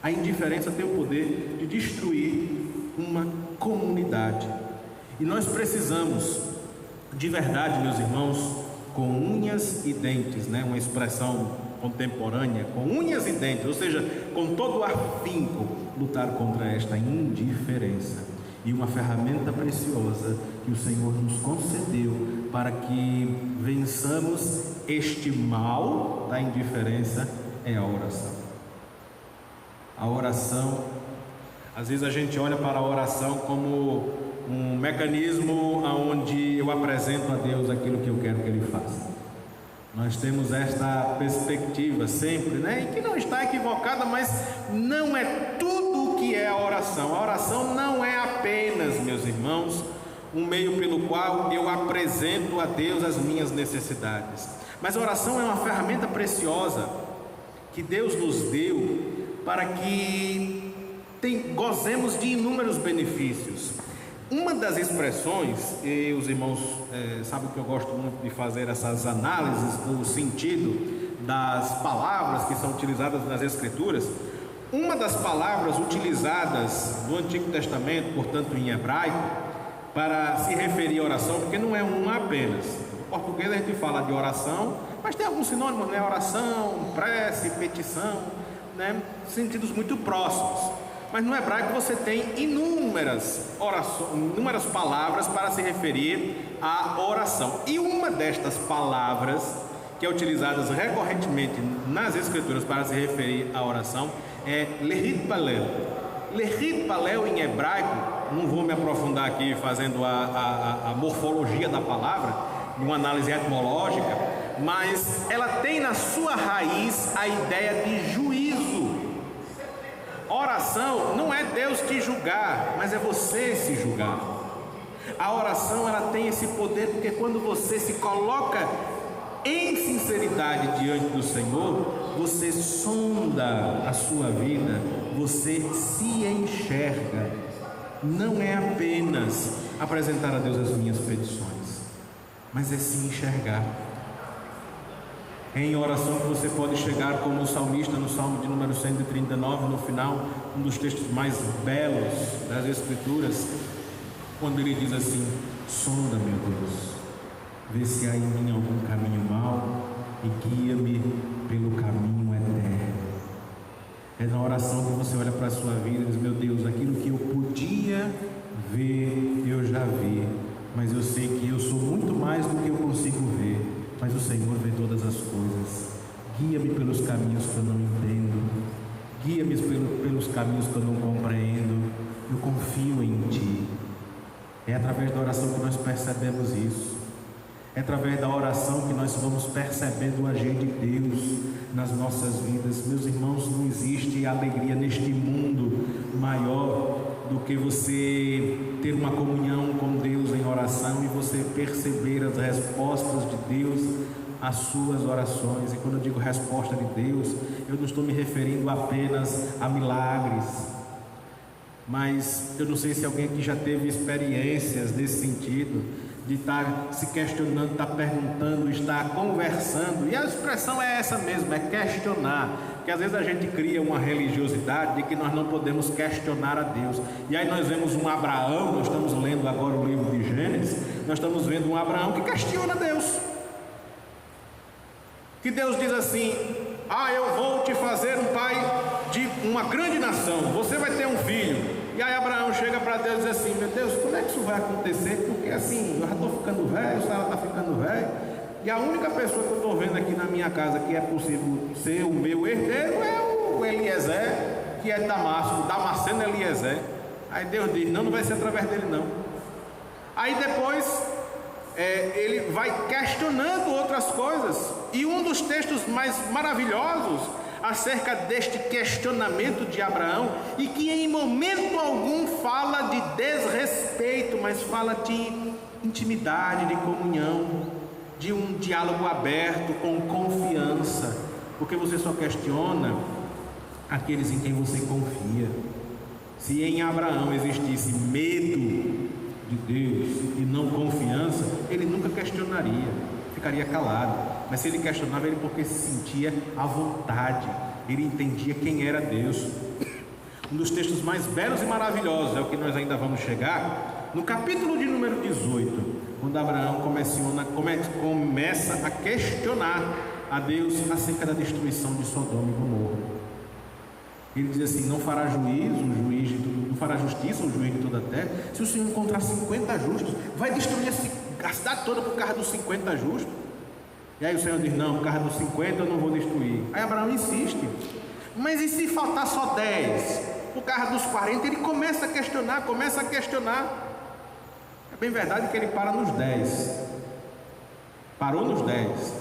A indiferença tem o poder de destruir uma comunidade. E nós precisamos, de verdade, meus irmãos, com unhas e dentes, né? Uma expressão contemporânea, com unhas e dentes, ou seja, com todo o afinco, lutar contra esta indiferença. E uma ferramenta preciosa que o Senhor nos concedeu para que vençamos este mal da indiferença é a oração. A oração, às vezes a gente olha para a oração como um mecanismo onde eu apresento a Deus aquilo que eu quero que Ele faça. Nós temos esta perspectiva sempre, né? E que não está equivocada, mas não é tudo o que é a oração? A oração não é apenas, meus irmãos, um meio pelo qual eu apresento a Deus as minhas necessidades, mas a oração é uma ferramenta preciosa que Deus nos deu para que gozemos de inúmeros benefícios. Uma das expressões, e os irmãos sabem que eu gosto muito de fazer essas análises do sentido das palavras que são utilizadas nas Escrituras. Uma das palavras utilizadas no Antigo Testamento, portanto em hebraico, para se referir à oração, porque não é uma apenas. No português a gente fala de oração, mas tem alguns sinônimos, né? Oração, prece, petição, né? Sentidos muito próximos. Mas no hebraico você tem inúmeras palavras para se referir à oração. E uma destas palavras que é utilizada recorrentemente nas Escrituras para se referir à oração é lehitpalel. Lehitpalel em hebraico, não vou me aprofundar aqui fazendo a morfologia da palavra, uma análise etimológica, mas ela tem na sua raiz a ideia de juízo. Oração não é Deus te julgar, mas é você se julgar. A oração ela tem esse poder porque quando você se coloca em sinceridade diante do Senhor, você sonda a sua vida, você se enxerga. Não é apenas apresentar a Deus as minhas petições, mas é se enxergar. Em oração que você pode chegar como o salmista no Salmo de número 139, no final, um dos textos mais belos das Escrituras, quando ele diz assim: sonda, meu Deus, vê se há em mim algum caminho mau e guia-me pelo caminho eterno. É na oração que você olha para a sua vida e diz: meu Deus, aquilo que eu podia ver, eu já vi, mas eu sei que eu sou muito mais do que eu consigo ver. Mas o Senhor vê todas as coisas. Guia-me pelos caminhos que eu não entendo, guia-me pelos caminhos que eu não compreendo. Eu confio em Ti. É através da oração que nós percebemos isso. É através da oração que nós vamos percebendo o agir de Deus nas nossas vidas. Meus irmãos, não existe alegria neste mundo maior do que você ter uma comunhão com Deus em oração e você perceber as respostas de Deus às suas orações. E quando eu digo resposta de Deus, eu não estou me referindo apenas a milagres, mas eu não sei se alguém aqui já teve experiências nesse sentido, de estar se questionando, estar perguntando, estar conversando, e a expressão é essa mesmo, é questionar, porque às vezes a gente cria uma religiosidade de que nós não podemos questionar a Deus, e aí nós vemos um Abraão, nós estamos lendo agora o livro de Gênesis, nós estamos vendo um Abraão que questiona Deus, que Deus diz assim: eu vou te fazer um pai de uma grande nação, você vai ter um filho. E aí Abraão chega para Deus e diz assim: meu Deus, como é que isso vai acontecer? Porque assim, eu já estou ficando velho, Sara está ficando velho, e a única pessoa que eu estou vendo aqui na minha casa que é possível ser o meu herdeiro é o Eliezer, que é Damasceno Eliezer. Aí Deus diz: não vai ser através dele não. Aí depois ele vai questionando outras coisas, e um dos textos mais maravilhosos acerca deste questionamento de Abraão, e que em momento algum fala de desrespeito, mas fala de intimidade, de comunhão, de um diálogo aberto, com confiança, porque você só questiona aqueles em quem você confia. Se em Abraão existisse medo de Deus e não confiança, ele nunca questionaria, ficaria calado. Mas se ele questionava, ele porque se sentia à vontade, ele entendia quem era Deus. Um dos textos mais belos e maravilhosos é o que nós ainda vamos chegar, no capítulo de número 18, quando Abraão começa a questionar a Deus acerca da destruição de Sodoma e Gomorra. Ele diz assim: não fará não fará justiça o juiz de toda a terra, se o Senhor encontrar 50 justos, vai destruir a cidade toda por causa dos 50 justos. E aí o Senhor diz: não, por causa dos 50 eu não vou destruir. Aí Abraão insiste: mas e se faltar só 10? Por causa dos 40, ele começa a questionar. É bem verdade que ele para nos 10. Parou nos 10.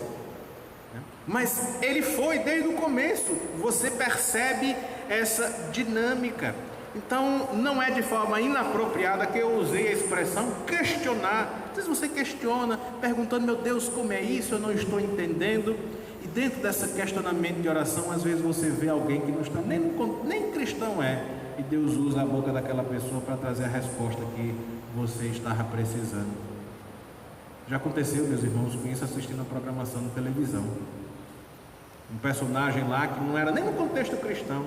Mas ele foi desde o começo. Você percebe essa dinâmica. Então, não é de forma inapropriada que eu usei a expressão questionar. Às vezes você questiona, perguntando, meu Deus, como é isso? Eu não estou entendendo. E dentro desse questionamento de oração, às vezes você vê alguém que não está, nem cristão é, e Deus usa a boca daquela pessoa para trazer a resposta que você estava precisando. Já aconteceu, meus irmãos, com isso, assistindo a programação na televisão. Um personagem lá que não era nem no contexto cristão.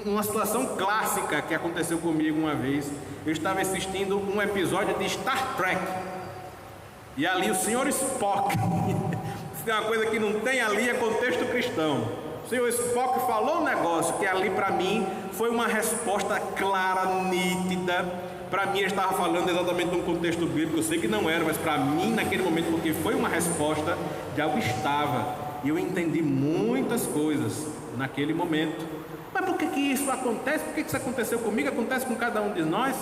Uma situação clássica que aconteceu comigo uma vez. Eu estava assistindo um episódio de Star Trek, e ali o senhor Spock se tem uma coisa que não tem ali é contexto cristão. O senhor Spock falou um negócio que ali para mim foi uma resposta clara, nítida. Para mim ele estava falando exatamente de um contexto bíblico. Eu sei que não era, mas para mim naquele momento, porque foi uma resposta de algo estava, e eu entendi muitas coisas naquele momento. Mas por que isso acontece? Por que isso aconteceu comigo? Acontece com cada um de nós?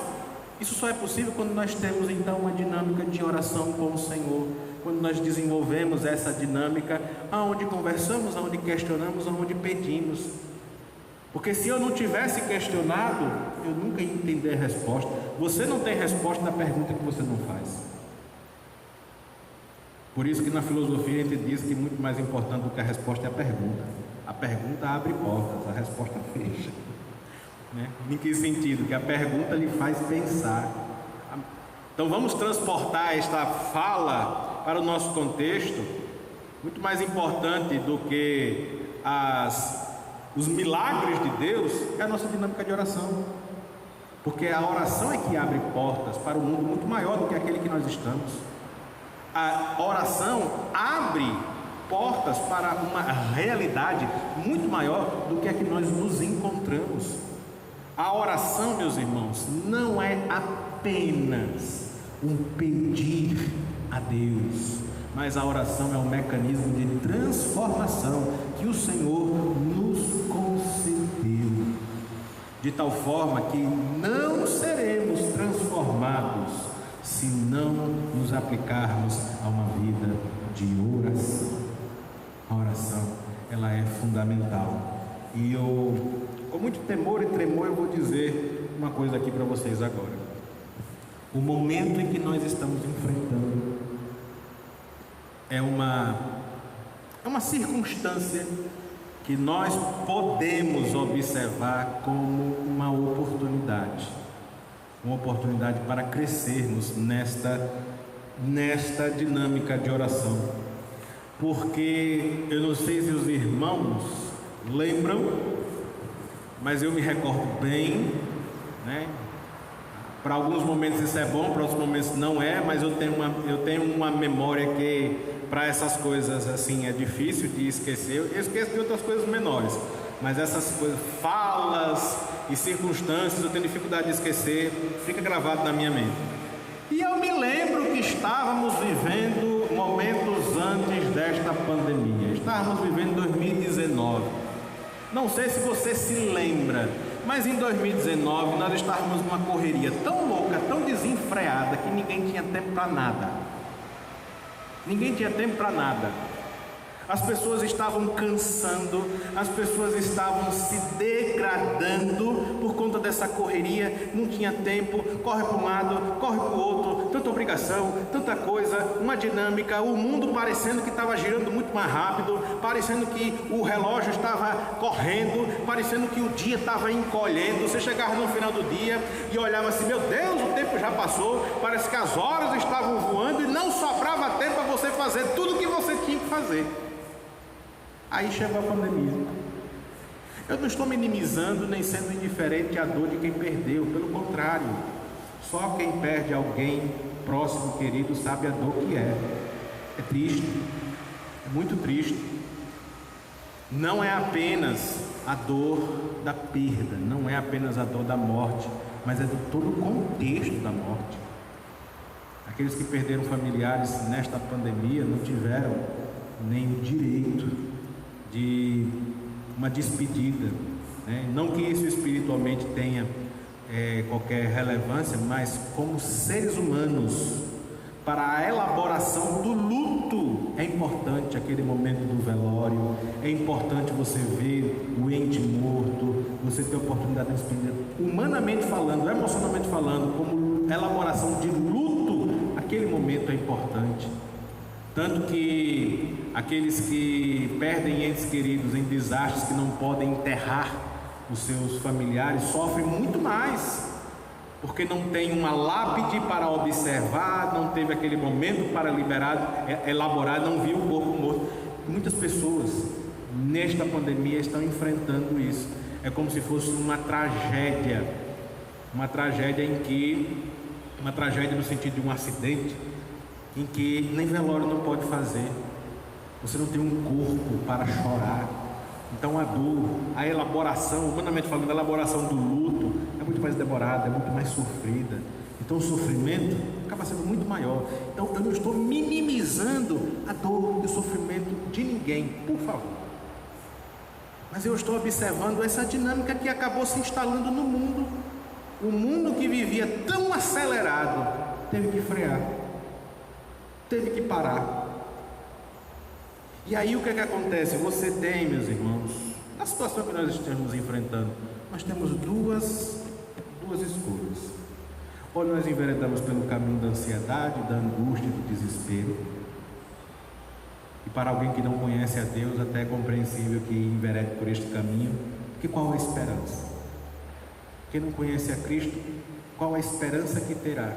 Isso só é possível quando nós temos então uma dinâmica de oração com o Senhor, quando nós desenvolvemos essa dinâmica, aonde conversamos, aonde questionamos, aonde pedimos. Porque se eu não tivesse questionado, eu nunca ia entender a resposta. Você não tem resposta na pergunta que você não faz. Por isso que na filosofia a gente diz que muito mais importante do que a resposta é a pergunta. A pergunta abre portas, a resposta fecha. Em que sentido? Que a pergunta lhe faz pensar. Então vamos transportar esta fala para o nosso contexto. Muito mais importante do que os milagres de Deus é a nossa dinâmica de oração. Porque a oração é que abre portas para um mundo muito maior do que aquele que nós estamos. A oração abre portas para uma realidade muito maior do que a que nós nos encontramos. A oração, meus irmãos, não é apenas um pedir a Deus, mas a oração é um mecanismo de transformação que o Senhor nos concedeu, de tal forma que não seremos transformados se não nos aplicarmos a uma vida de oração. A oração, ela é fundamental. E eu, com muito temor e tremor, eu vou dizer uma coisa aqui para vocês agora. O momento em que nós estamos enfrentando é uma circunstância que nós podemos observar como uma oportunidade para crescermos nesta dinâmica de oração. Porque eu não sei se os irmãos lembram, mas eu me recordo bem, Para alguns momentos isso é bom, para outros momentos não é, mas eu tenho uma memória que para essas coisas assim é difícil de esquecer. Eu esqueço de outras coisas menores, mas essas coisas, falas e circunstâncias, eu tenho dificuldade de esquecer, fica gravado na minha mente. E eu me lembro que estávamos vivendo momentos antes desta pandemia. Estávamos vivendo 2019. Não sei se você se lembra, mas em 2019 nós estávamos numa correria tão louca, tão desenfreada, que ninguém tinha tempo para nada. Ninguém tinha tempo para nada. As pessoas estavam cansando, as pessoas estavam se degradando por conta dessa correria, não tinha tempo, corre para um lado, corre para o outro, tanta obrigação, tanta coisa, uma dinâmica, o mundo parecendo que estava girando muito mais rápido, parecendo que o relógio estava correndo, parecendo que o dia estava encolhendo. Você chegava no final do dia e olhava assim, meu Deus, o tempo já passou, parece que as horas estavam voando e não sobrava tempo para você fazer tudo o que você tinha que fazer. Aí chegou a pandemia. Eu não estou minimizando nem sendo indiferente à dor de quem perdeu, pelo contrário, só quem perde alguém próximo, querido, sabe a dor que é. É triste, é muito triste. Não é apenas a dor da perda, não é apenas a dor da morte, mas é de todo o contexto da morte. Aqueles que perderam familiares nesta pandemia não tiveram nem o direito de uma despedida, Não que isso espiritualmente tenha qualquer relevância, mas como seres humanos, para a elaboração do luto, é importante aquele momento do velório, é importante você ver o ente morto, você ter a oportunidade de despedida, humanamente falando, emocionalmente falando, como elaboração de luto, aquele momento é importante. Tanto que aqueles que perdem entes queridos em desastres, que não podem enterrar os seus familiares, sofrem muito mais, porque não tem uma lápide para observar, não teve aquele momento para elaborar, não viu o corpo morto. Muitas pessoas nesta pandemia estão enfrentando isso. É como se fosse uma tragédia no sentido de um acidente, em que nem velório não pode fazer. Você não tem um corpo para chorar. Então a dor, a elaboração, humanamente falando, a elaboração do luto é muito mais demorada, é muito mais sofrida. Então o sofrimento acaba sendo muito maior. Então eu não estou minimizando a dor e o sofrimento de ninguém, por favor. Mas eu estou observando essa dinâmica que acabou se instalando no mundo. O mundo que vivia tão acelerado teve que frear, teve que parar. E aí o que é que acontece? Você tem, meus irmãos, na situação que nós estamos enfrentando, nós temos duas escolhas. Ou nós enveredamos pelo caminho da ansiedade, da angústia, do desespero. E para alguém que não conhece a Deus, até é compreensível que enverede por este caminho, porque qual a esperança? Quem não conhece a Cristo, qual a esperança que terá?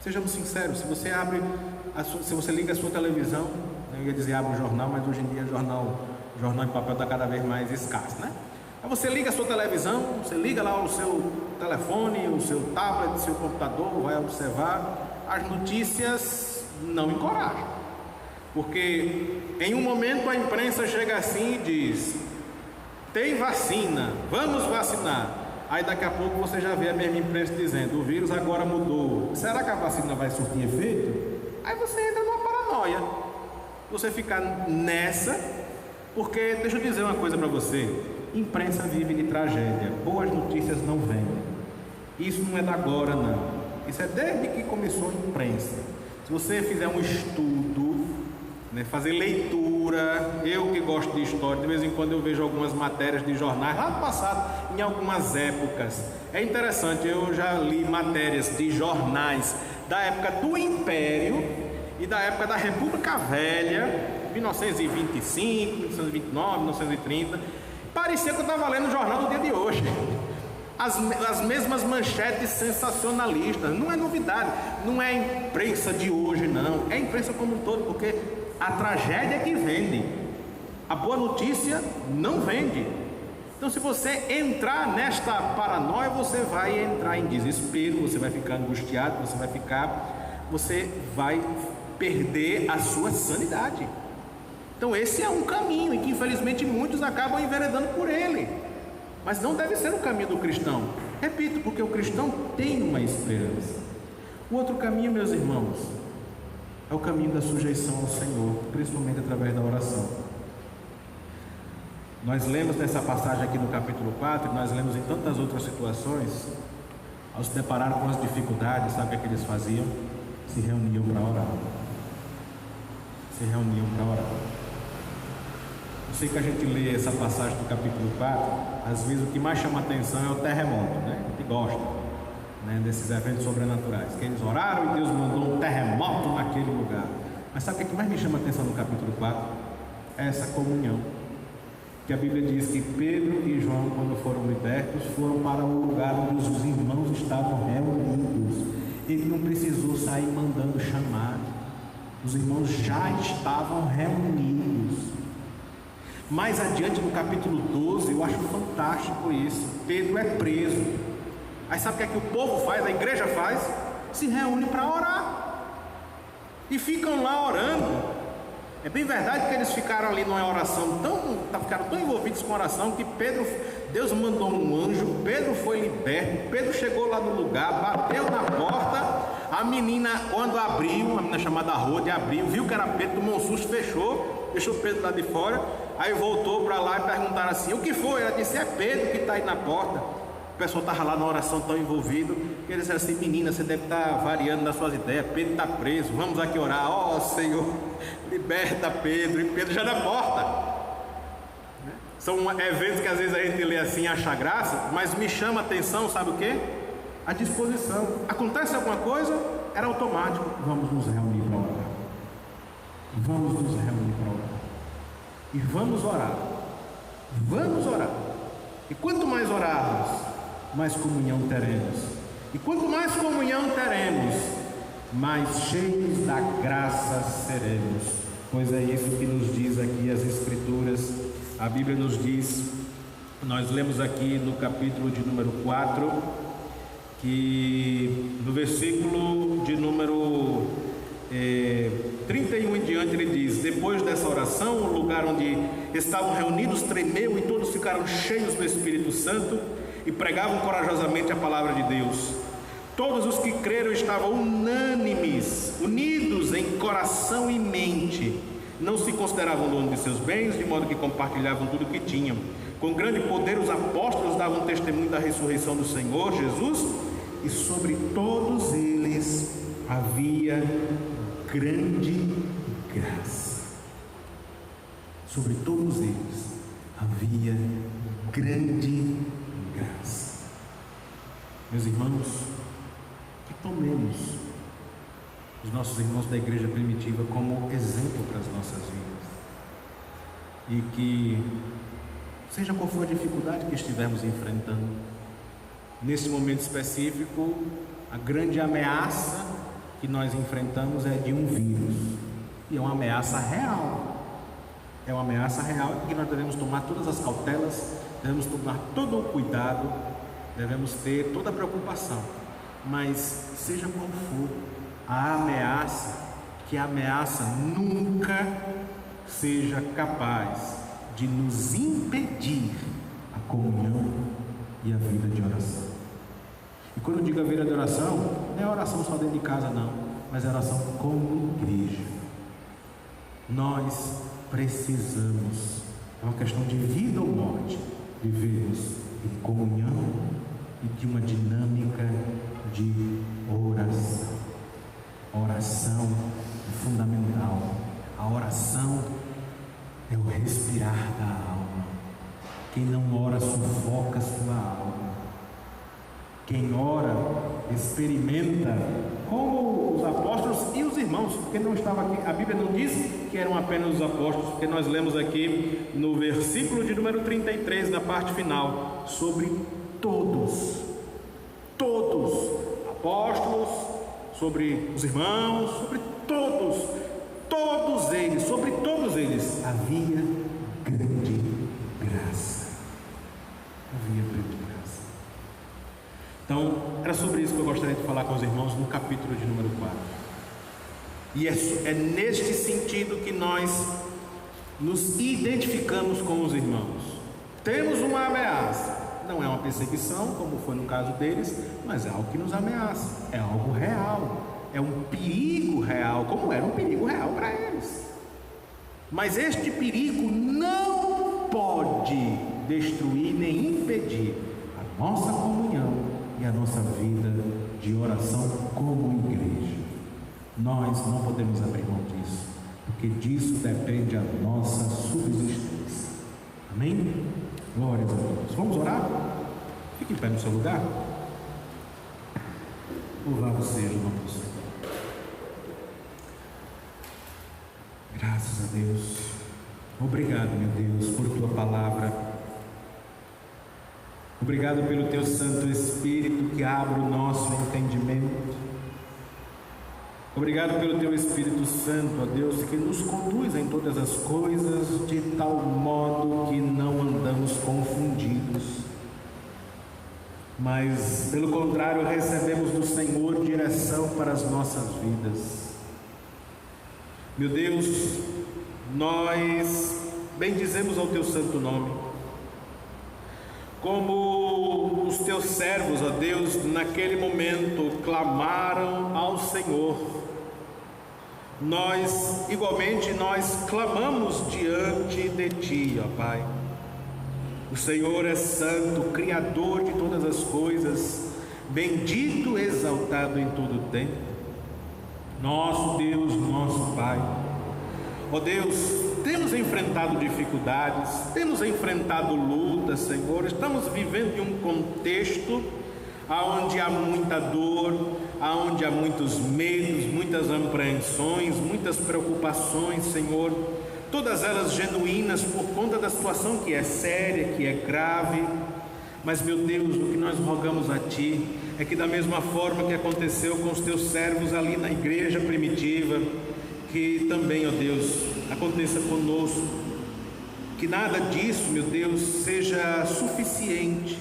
Sejamos sinceros, se você liga a sua televisão, eu ia dizer abre o jornal, mas hoje em dia o jornal em papel está cada vez mais escasso, né? Aí você liga a sua televisão, você liga lá o seu telefone, o seu tablet, o seu computador, vai observar, as notícias não encorajam. Porque em um momento a imprensa chega assim e diz: tem vacina, vamos vacinar. Aí daqui a pouco você já vê a mesma imprensa dizendo: o vírus agora mudou, será que a vacina vai surtir efeito? Aí você entra numa paranoia, você fica nessa, porque deixa eu dizer uma coisa para você: imprensa vive de tragédia, boas notícias não vêm. Isso não é da agora não, isso é desde que começou a imprensa. Se você fizer um estudo, fazer leitura, eu que gosto de história, de vez em quando eu vejo algumas matérias de jornais lá no passado, em algumas épocas. É interessante, eu já li matérias de jornais da época do Império e da época da República Velha, 1925, 1929, 1930. Parecia que eu estava lendo o jornal do dia de hoje. As mesmas manchetes sensacionalistas. Não é novidade, não é a imprensa de hoje não, é a imprensa como um todo, porque a tragédia é que vende, a boa notícia não vende. Então se você entrar nesta paranoia, você vai entrar em desespero, você vai ficar angustiado, você vai perder a sua sanidade. Então esse é um caminho em que infelizmente muitos acabam enveredando por ele, mas não deve ser o caminho do cristão. Repito, porque o cristão tem uma esperança. O outro caminho, meus irmãos, é o caminho da sujeição ao Senhor, principalmente através da oração. Nós lemos nessa passagem aqui no capítulo 4, nós lemos em tantas outras situações, ao se deparar com as dificuldades, sabe o que eles faziam? Se reuniam para orar. Eu sei que a gente lê essa passagem do capítulo 4, às vezes o que mais chama a atenção é o terremoto, né? A gente gosta, desses eventos sobrenaturais, que eles oraram e Deus mandou um terremoto naquele lugar. Mas sabe o que mais me chama a atenção no capítulo 4? É essa comunhão, que a Bíblia diz que Pedro e João, quando foram libertos, foram para o lugar onde os irmãos estavam reunidos. Ele não precisou sair mandando chamar, os irmãos já estavam reunidos. Mais adiante no capítulo 12, eu acho fantástico isso. Pedro é preso. Aí sabe o que é que o povo faz, a igreja faz? Se reúne para orar. E ficam lá orando. É bem verdade que eles ficaram ali numa oração, ficaram tão envolvidos com a oração, que Deus mandou um anjo, Pedro foi liberto, Pedro chegou lá no lugar, bateu na porta, a menina, quando abriu, uma menina chamada Rode, abriu, viu que era Pedro, tomou um susto, deixou Pedro lá de fora, aí voltou para lá e perguntaram assim: o que foi? Ela disse: é Pedro que está aí na porta. O pessoal estava lá na oração tão envolvido, que eles disseram assim: menina, você deve estar variando nas suas ideias, Pedro está preso, vamos aqui orar. Ó Senhor, liberta Pedro, e Pedro já na porta. São eventos que às vezes a gente lê assim e acha graça, mas me chama a atenção, sabe o quê? A disposição. Acontece alguma coisa, era automático. Vamos nos reunir para orar. Vamos nos reunir para orar. E vamos orar. Vamos orar. E quanto mais orarmos, mais comunhão teremos. E quanto mais comunhão teremos, mais cheios da graça seremos. Pois é isso que nos diz aqui as Escrituras. A Bíblia nos diz, nós lemos aqui no capítulo de número 4, que no versículo de número 31 em diante ele diz: depois dessa oração, o lugar onde estavam reunidos tremeu e todos ficaram cheios do Espírito Santo e pregavam corajosamente a palavra de Deus. Todos os que creram estavam unânimes, unidos em coração e mente. Não se consideravam donos de seus bens, de modo que compartilhavam tudo o que tinham. Com grande poder os apóstolos davam testemunho da ressurreição do Senhor Jesus, e sobre todos eles havia grande graça. Sobre todos eles havia grande graça. Meus irmãos, que tomemos os nossos irmãos da igreja primitiva como exemplo para as nossas vidas, e que, seja qual for a dificuldade que estivermos enfrentando, nesse momento específico, a grande ameaça que nós enfrentamos é de um vírus, e é uma ameaça real. É uma ameaça real em que nós devemos tomar todas as cautelas, devemos tomar todo o cuidado, devemos ter toda a preocupação. Mas seja qual for a ameaça, que a ameaça nunca seja capaz de nos impedir a comunhão e a vida de oração. E quando eu digo a vida de oração, não é oração só dentro de casa não, mas é oração como igreja. Nós precisamos, é uma questão de vida ou morte, vivermos em comunhão e de uma dinâmica de oração. A oração é fundamental. A oração é o respirar da alma. Quem não ora sufoca a sua alma. Quem ora experimenta, como os apóstolos e os irmãos, porque não estava aqui, a Bíblia não diz que eram apenas os apóstolos, porque nós lemos aqui no versículo de número 33, na parte final, sobre todos, apóstolos, sobre os irmãos, sobre sobre todos eles havia grande graça. Havia grande graça. Então, era sobre isso que eu gostaria de falar com os irmãos no capítulo de número 4. E é neste sentido que nós nos identificamos com os irmãos. Temos uma ameaça, não é uma perseguição, como foi no caso deles, mas é algo que nos ameaça, é algo real, é um perigo real, como era um perigo real para eles. Mas este perigo não pode destruir nem impedir a nossa comunhão e a nossa vida de oração como igreja. Nós não podemos abrir mão disso, porque disso depende a nossa subsistência. Amém? Glórias a Deus. Vamos orar? Fique em pé no seu lugar. Louvado seja o nome do Senhor. Graças a Deus. Obrigado, meu Deus, por tua palavra. Obrigado pelo teu Santo Espírito que abre o nosso entendimento. Obrigado pelo teu Espírito Santo, ó Deus, que nos conduz em todas as coisas de tal modo que não andamos confundidos, mas pelo contrário recebemos do Senhor direção para as nossas vidas. Meu Deus, nós bendizemos ao teu santo nome, como os teus servos, ó Deus, naquele momento clamaram ao Senhor. Nós, igualmente, nós clamamos diante de Ti, ó Pai. O Senhor é santo, Criador de todas as coisas, bendito, exaltado em todo o tempo. Nosso Deus, nosso Pai. Ó Deus, temos enfrentado dificuldades, temos enfrentado lutas, Senhor. Estamos vivendo em um contexto onde há muita dor, onde há muitos medos, muitas apreensões, muitas preocupações, Senhor. Todas elas genuínas por conta da situação que é séria, que é grave. Mas, meu Deus, o que nós rogamos a Ti é que, da mesma forma que aconteceu com os Teus servos ali na igreja primitiva, que também, ó Deus, aconteça conosco. Que nada disso, meu Deus, seja suficiente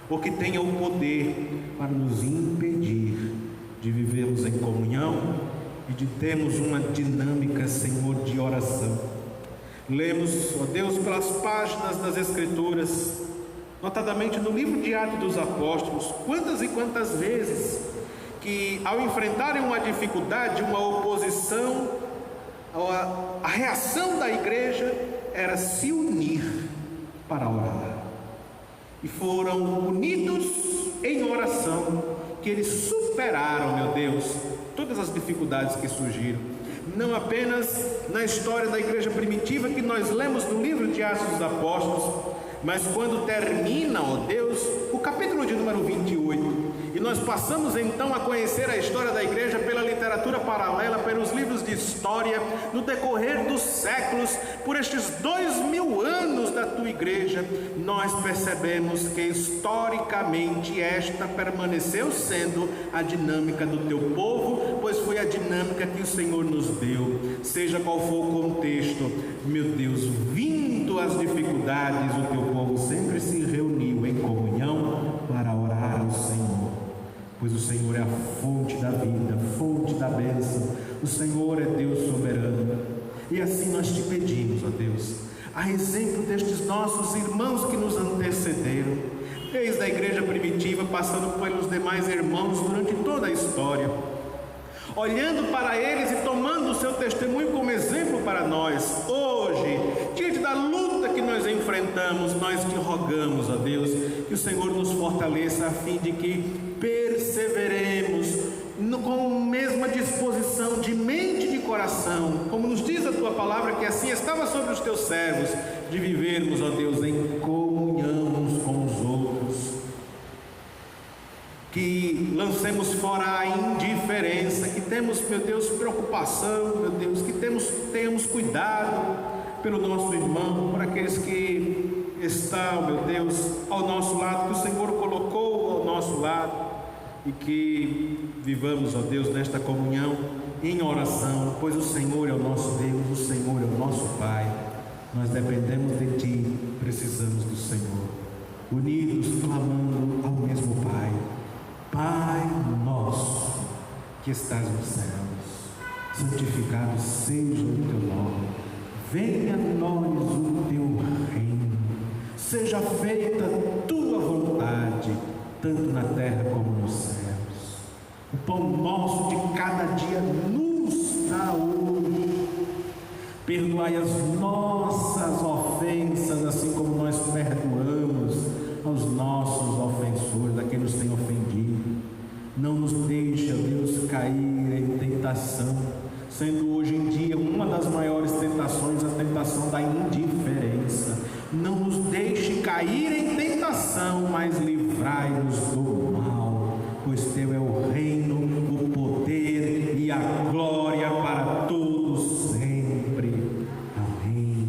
ou que tenha o poder para nos impedir de vivermos em comunhão e de termos uma dinâmica, Senhor, de oração. Lemos, ó Deus, pelas páginas das Escrituras, notadamente no livro de Atos dos Apóstolos, quantas e quantas vezes que, ao enfrentarem uma dificuldade, uma oposição, a reação da igreja era se unir para orar. E foram unidos em oração que eles superaram, meu Deus, todas as dificuldades que surgiram. Não apenas na história da igreja primitiva que nós lemos no livro de Atos dos Apóstolos, mas quando termina, ó Deus, o capítulo de número 28, e nós passamos então a conhecer a história da igreja pela literatura paralela, pelos livros de história, no decorrer dos séculos, por estes 2000 anos da tua igreja, nós percebemos que historicamente esta permaneceu sendo a dinâmica do teu povo, pois foi a dinâmica que o Senhor nos deu. Seja qual for o contexto, meu Deus, vindo as dificuldades, o teu povo sempre se reuniu em comunhão para orar ao Senhor, pois o Senhor é a fonte da vida, a fonte da bênção. O Senhor é Deus soberano. E assim nós te pedimos, ó Deus, a exemplo destes nossos irmãos que nos antecederam, desde a igreja primitiva, passando pelos demais irmãos durante toda a história, olhando para eles e tomando o seu testemunho como exemplo para nós. Hoje, diante da luta que nós enfrentamos, nós te rogamos, ó Deus, que o Senhor nos fortaleça a fim de que perseveremos com a mesma disposição de mente e de coração, como nos diz a tua palavra, que assim estava sobre os teus servos, de vivermos, ó Deus, em comunhão uns com os outros. Que lancemos fora a indiferença, que temos, meu Deus, preocupação, meu Deus, que tenhamos cuidado pelo nosso irmão, por aqueles que estão, meu Deus, ao nosso lado, que o Senhor colocou ao nosso lado, e que vivamos, ó Deus, nesta comunhão em oração, pois o Senhor é o nosso Deus, o Senhor é o nosso Pai. Nós dependemos de Ti, precisamos do Senhor, unidos, clamando ao mesmo Pai. Pai nosso, que estás nos céus, santificado seja o teu nome, venha a nós o teu reino, seja feita a tua vontade, tanto na terra como nos céus. O pão nosso de cada dia nos dá hoje. Perdoai as nossas ofensas, assim como nós perdoamos aos nossos ofensores, a quem nos tem ofendido. Não nos deixe, ó Deus, cair em tentação, sendo hoje em dia uma das maiores tentações a tentação da indiferença. Não nos deixe cair em tentação, mas livrai-nos do mal, pois teu é o reino, o poder e a glória para todos sempre. Amém.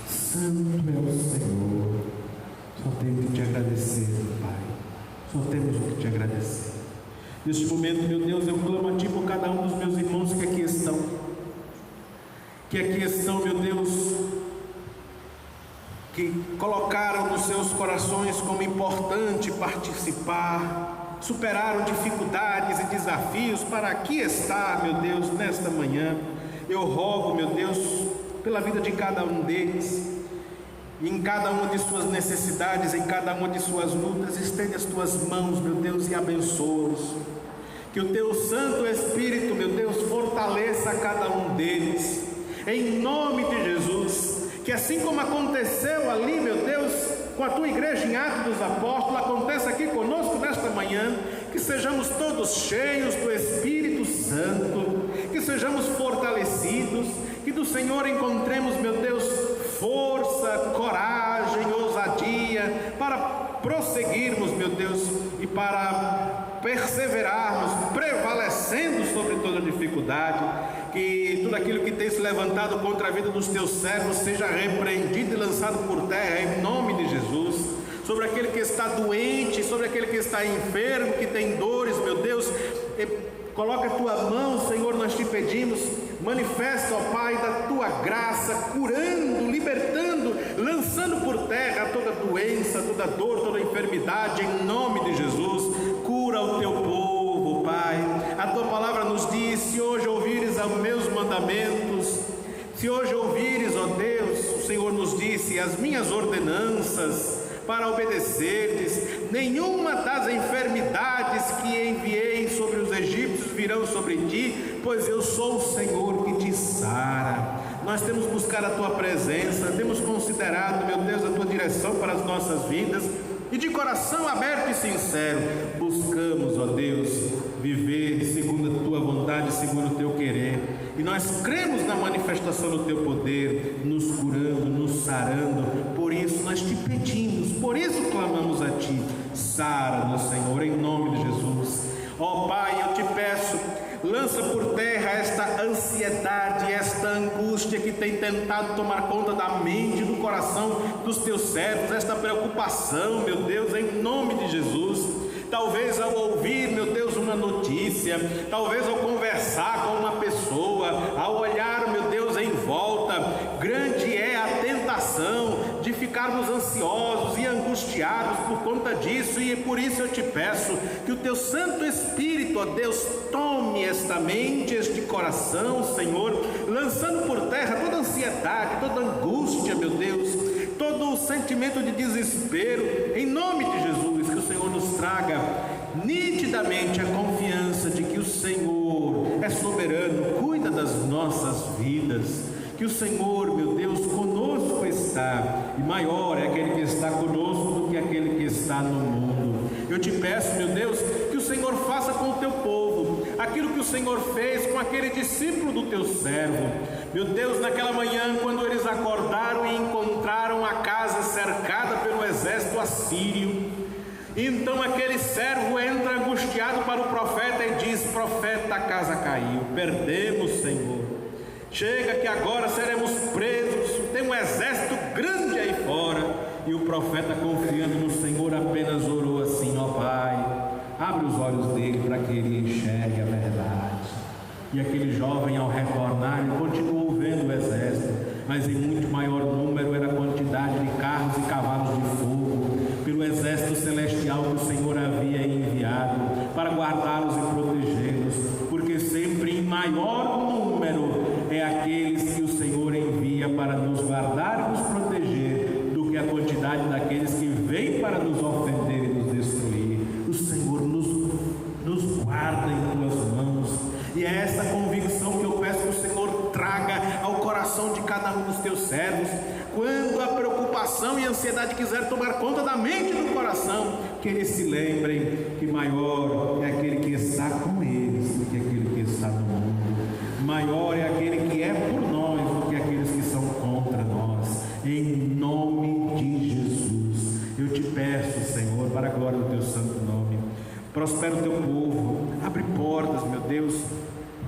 Santo é o Senhor. Só temos que te agradecer, Pai. Só temos que te agradecer. Neste momento, meu Deus, eu clamo a Ti por cada um dos meus irmãos que aqui estão. Que aqui estão, meu Deus, que colocaram nos seus corações como importante participar, superaram dificuldades e desafios para aqui estar, meu Deus, nesta manhã. Eu rogo, meu Deus, pela vida de cada um deles, em cada uma de suas necessidades, em cada uma de suas lutas, estende as tuas mãos, meu Deus, e abençoa-os. Que o teu Santo Espírito, meu Deus, fortaleça cada um deles, em nome de Jesus. Que assim como aconteceu ali, meu Deus, com a tua igreja em Atos dos Apóstolos, aconteça aqui conosco nesta manhã. que sejamos todos cheios do Espírito Santo, que sejamos fortalecidos, que do Senhor encontremos, meu Deus, força, coragem, ousadia para prosseguirmos, meu Deus, e para perseverarmos, prevalecendo sobre toda dificuldade, que tudo aquilo que tem se levantado contra a vida dos teus servos seja repreendido e lançado por terra em nome de Jesus. Sobre aquele que está doente, sobre aquele que está enfermo, que tem dores, meu Deus, coloca a tua mão, Senhor, nós te pedimos, manifesta, ó Pai, da tua graça, curando, libertando, lançando por terra toda doença, toda dor, toda enfermidade, em nome de Jesus. Cura o teu povo, Pai. A tua palavra nos diz: se hoje ouvires aos meus mandamentos, se hoje ouvires, ó Deus, o Senhor nos disse, as minhas ordenanças, para obedecerdes, nenhuma das enfermidades que enviei sobre os egípcios virão sobre ti, pois eu sou o Senhor que te sara. Nós temos buscado a tua presença, temos considerado, meu Deus, a tua direção para as nossas vidas, e de coração aberto e sincero, buscamos, ó Deus, viver segundo a tua vontade, segundo o teu querer, e nós cremos na manifestação do teu poder, nos curando, nos sarando. Por isso nós te pedimos, por isso clamamos a ti, sara-nos, Senhor, em nome de Jesus. Ó Pai, eu te peço, lança por terra esta ansiedade, esta angústia que tem tentado tomar conta da mente e do coração dos teus servos, esta preocupação, meu Deus, em nome de Jesus. Talvez ao ouvir, meu Deus, uma notícia, talvez ao conversar com uma pessoa, ao olhar, meu Deus, em volta, grande é a tentação de ficarmos ansiosos e angustiados por conta disso, e por isso eu te peço que o teu Santo Espírito, ó Deus, tome esta mente, este coração, Senhor, lançando por terra toda ansiedade, toda angústia, meu Deus, todo o sentimento de desespero, em nome de Jesus, que o Senhor nos traga nitidamente a confiança de que o Senhor é soberano, cuida das nossas vidas, que o Senhor, meu Deus, conosco está, e maior é aquele que está conosco do que aquele que está no mundo. Eu te peço, meu Deus, que o Senhor faça com o teu povo aquilo que o Senhor fez com aquele discípulo do teu servo. Meu Deus, naquela manhã, quando eles acordaram e encontraram a casa cercada pelo exército assírio, então aquele servo entra angustiado para o profeta e diz: profeta, a casa caiu, perdemos, Senhor. Chega que agora seremos presos, tem um exército grande aí fora. E o profeta, confiando no Senhor, apenas orou assim: ó Pai, abre os olhos dele para que ele enxergue a verdade. E aquele jovem, ao retornar, continuou vendo o exército, mas em muito maior número era a quantidade de carros e cavalos de fogo, pelo exército celestial que o Senhor havia enviado para guardá-los e protegê-los, porque sempre em maior número é aqueles que o Senhor envia para nos guardar e nos proteger, do que a quantidade daqueles que vêm para nos ofender e nos destruir. O Senhor nos guarda em tuas mãos, e é essa convicção que eu peço que o Senhor traga ao coração de cada um dos teus servos. Quando a preocupação e a ansiedade quiser tomar conta da mente e do coração, que eles se lembrem que maior é aquele que está com eles do que aquele que está no mundo. Maior é aquele que é por nós do que aqueles que são contra nós. Em nome de Jesus, eu te peço, Senhor, para a glória do teu santo nome, prospera o teu povo, abre portas, meu Deus,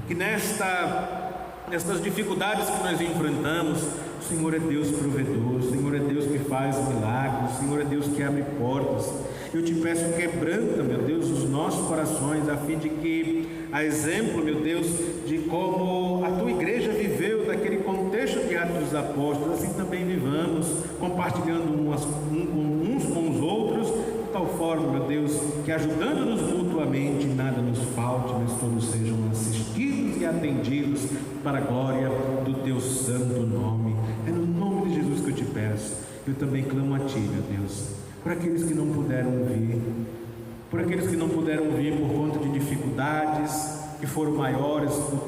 que nestas dificuldades que nós enfrentamos, o Senhor é Deus provedor, o Senhor é Deus que faz milagres, o Senhor é Deus que abre portas. Eu te peço, quebranta, meu Deus, os nossos corações, a fim de que, a exemplo, meu Deus, de como a tua igreja viveu daquele contexto de Atos dos Apóstolos, assim também vivamos, compartilhando uns com os outros, de tal forma, meu Deus, que ajudando-nos mutuamente, nada nos falte, mas todos sejam assistidos e atendidos para a glória do teu santo nome. É no nome de Jesus que eu te peço. Eu também clamo a ti, meu Deus, por aqueles que não puderam vir, por aqueles que não puderam vir por conta de dificuldades que foram maiores do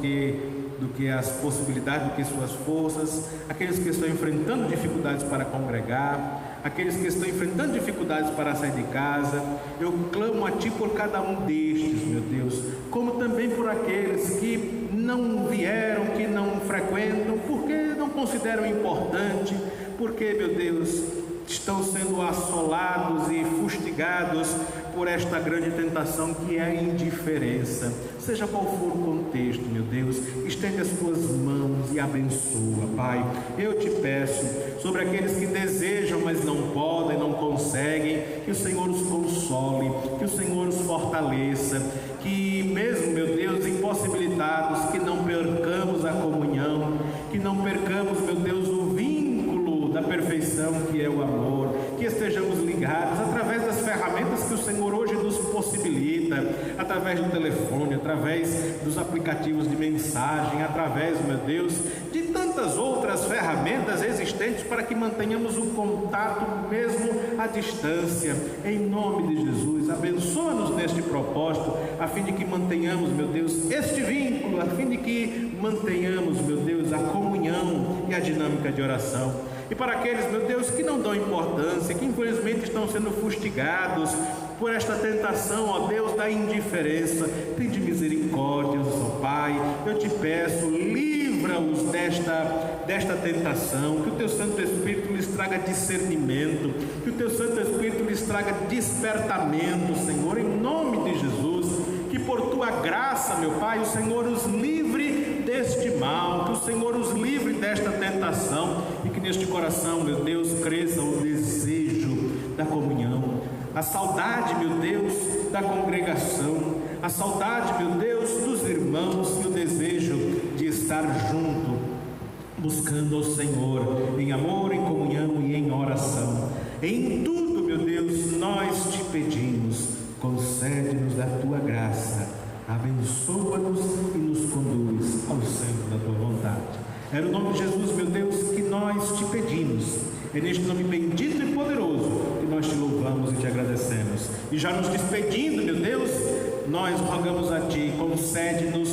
que as possibilidades, do que suas forças, aqueles que estão enfrentando dificuldades para congregar, aqueles que estão enfrentando dificuldades para sair de casa. Eu clamo a Ti por cada um destes, meu Deus, como também por aqueles que não vieram, que não frequentam, porque não consideram importante, porque, meu Deus, estão sendo assolados e fustigados por esta grande tentação que é a indiferença. Seja qual for o contexto, meu Deus, estende as Tuas mãos e abençoa, Pai. Eu te peço, sobre aqueles que desejam, mas não podem, não conseguem, que o Senhor os console, que o Senhor os fortaleça, que mesmo, meu Deus, impossibilitados, que não percamos a comunhão, que não percamos, meu Deus, o vínculo da perfeição que é o amor, que estejamos ligados através das ferramentas que o Senhor hoje nos possibilita, através do telefone, através dos aplicativos de mensagem, através, meu Deus, de tantas outras ferramentas existentes para que mantenhamos o contato mesmo à distância. Em nome de Jesus, abençoa-nos neste propósito, a fim de que mantenhamos, meu Deus, este vínculo, a fim de que mantenhamos, meu Deus, a comunhão e a dinâmica de oração. E para aqueles, meu Deus, que não dão importância, que infelizmente estão sendo fustigados por esta tentação, ó Deus, da indiferença, tem de misericórdia, ó Pai. Eu te peço, livra-os desta tentação, que o Teu Santo Espírito lhes traga discernimento, que o Teu Santo Espírito lhes traga despertamento, Senhor, em nome de Jesus, que por Tua graça, meu Pai, o Senhor os livre deste mal, que o Senhor os livre desta tentação e que neste coração, meu Deus, cresça o desejo da comunhão, a saudade, meu Deus, da congregação, a saudade, meu Deus, dos irmãos e o desejo de estar junto, buscando ao Senhor em amor, em comunhão e em oração. Em tudo, meu Deus, nós te pedimos, concede-nos da Tua graça, abençoa-nos e nos conduz ao centro da Tua vontade. É no nome de Jesus, meu Deus, que nós te pedimos. É neste nome bendito e poderoso que nós te louvamos e te agradecemos. E já nos despedindo, meu Deus, nós rogamos a Ti, concede-nos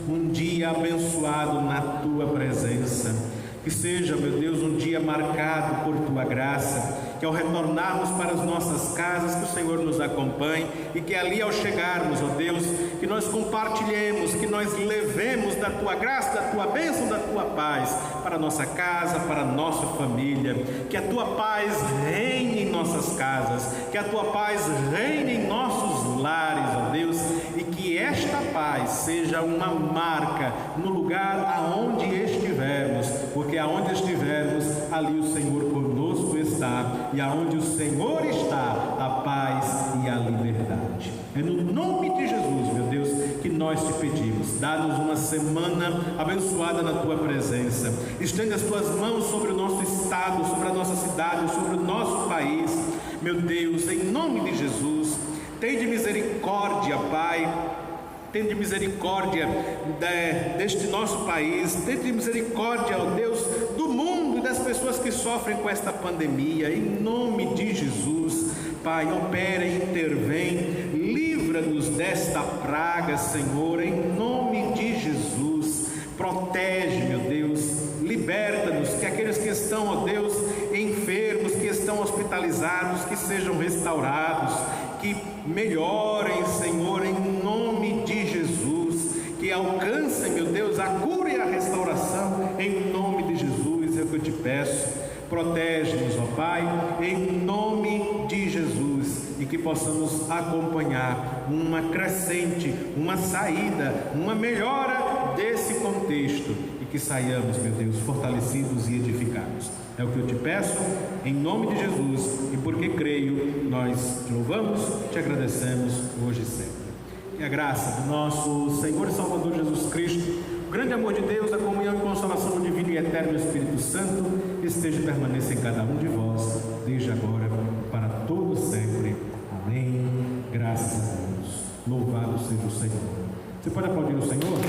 um dia abençoado na Tua presença. Que seja, meu Deus, um dia marcado por Tua graça, que ao retornarmos para as nossas casas, que o Senhor nos acompanhe e que ali ao chegarmos, ó Deus, que nós compartilhemos, que nós levemos da Tua graça, da Tua bênção, da Tua paz para a nossa casa, para a nossa família, que a Tua paz reine em nossas casas, que a Tua paz reine em nossos lares, ó Deus, e que esta paz seja uma marca no lugar aonde estivermos, porque aonde estivermos, ali o Senhor conosco está, e aonde o Senhor está, a paz e a liberdade. É no nome de Jesus, meu Deus, que nós te pedimos. Dá-nos uma semana abençoada na Tua presença. Estende as Tuas mãos sobre o nosso estado, sobre a nossa cidade, sobre o nosso país. Meu Deus, em nome de Jesus, tende misericórdia, Pai. Tende misericórdia deste nosso país, tende misericórdia, ó Deus, do mundo e das pessoas que sofrem com esta pandemia. Em nome de Jesus, Pai, opera e intervém, livra-nos desta praga, Senhor, em nome de Jesus. Protege, meu Deus, liberta-nos, que aqueles que estão, ó Deus, enfermos, que estão hospitalizados, que sejam restaurados, que melhorem, Senhor, em nome de Jesus, que alcancem, meu Deus, a cura e a restauração, em nome de Jesus, é o que eu te peço. Protege-nos, ó Pai, em nome de Jesus, e que possamos acompanhar uma crescente, uma saída, uma melhora desse contexto, e que saiamos, meu Deus, fortalecidos e edificados. É o que eu te peço, em nome de Jesus, e porque creio, nós te louvamos, te agradecemos hoje e sempre. Que a graça do nosso Senhor e Salvador Jesus Cristo, o grande amor de Deus, a comunhão e consolação do Divino e Eterno Espírito Santo, esteja e permaneça em cada um de vós, desde agora, para todo sempre. Amém. Graças a Deus. Louvado seja o Senhor. Você pode aplaudir o Senhor?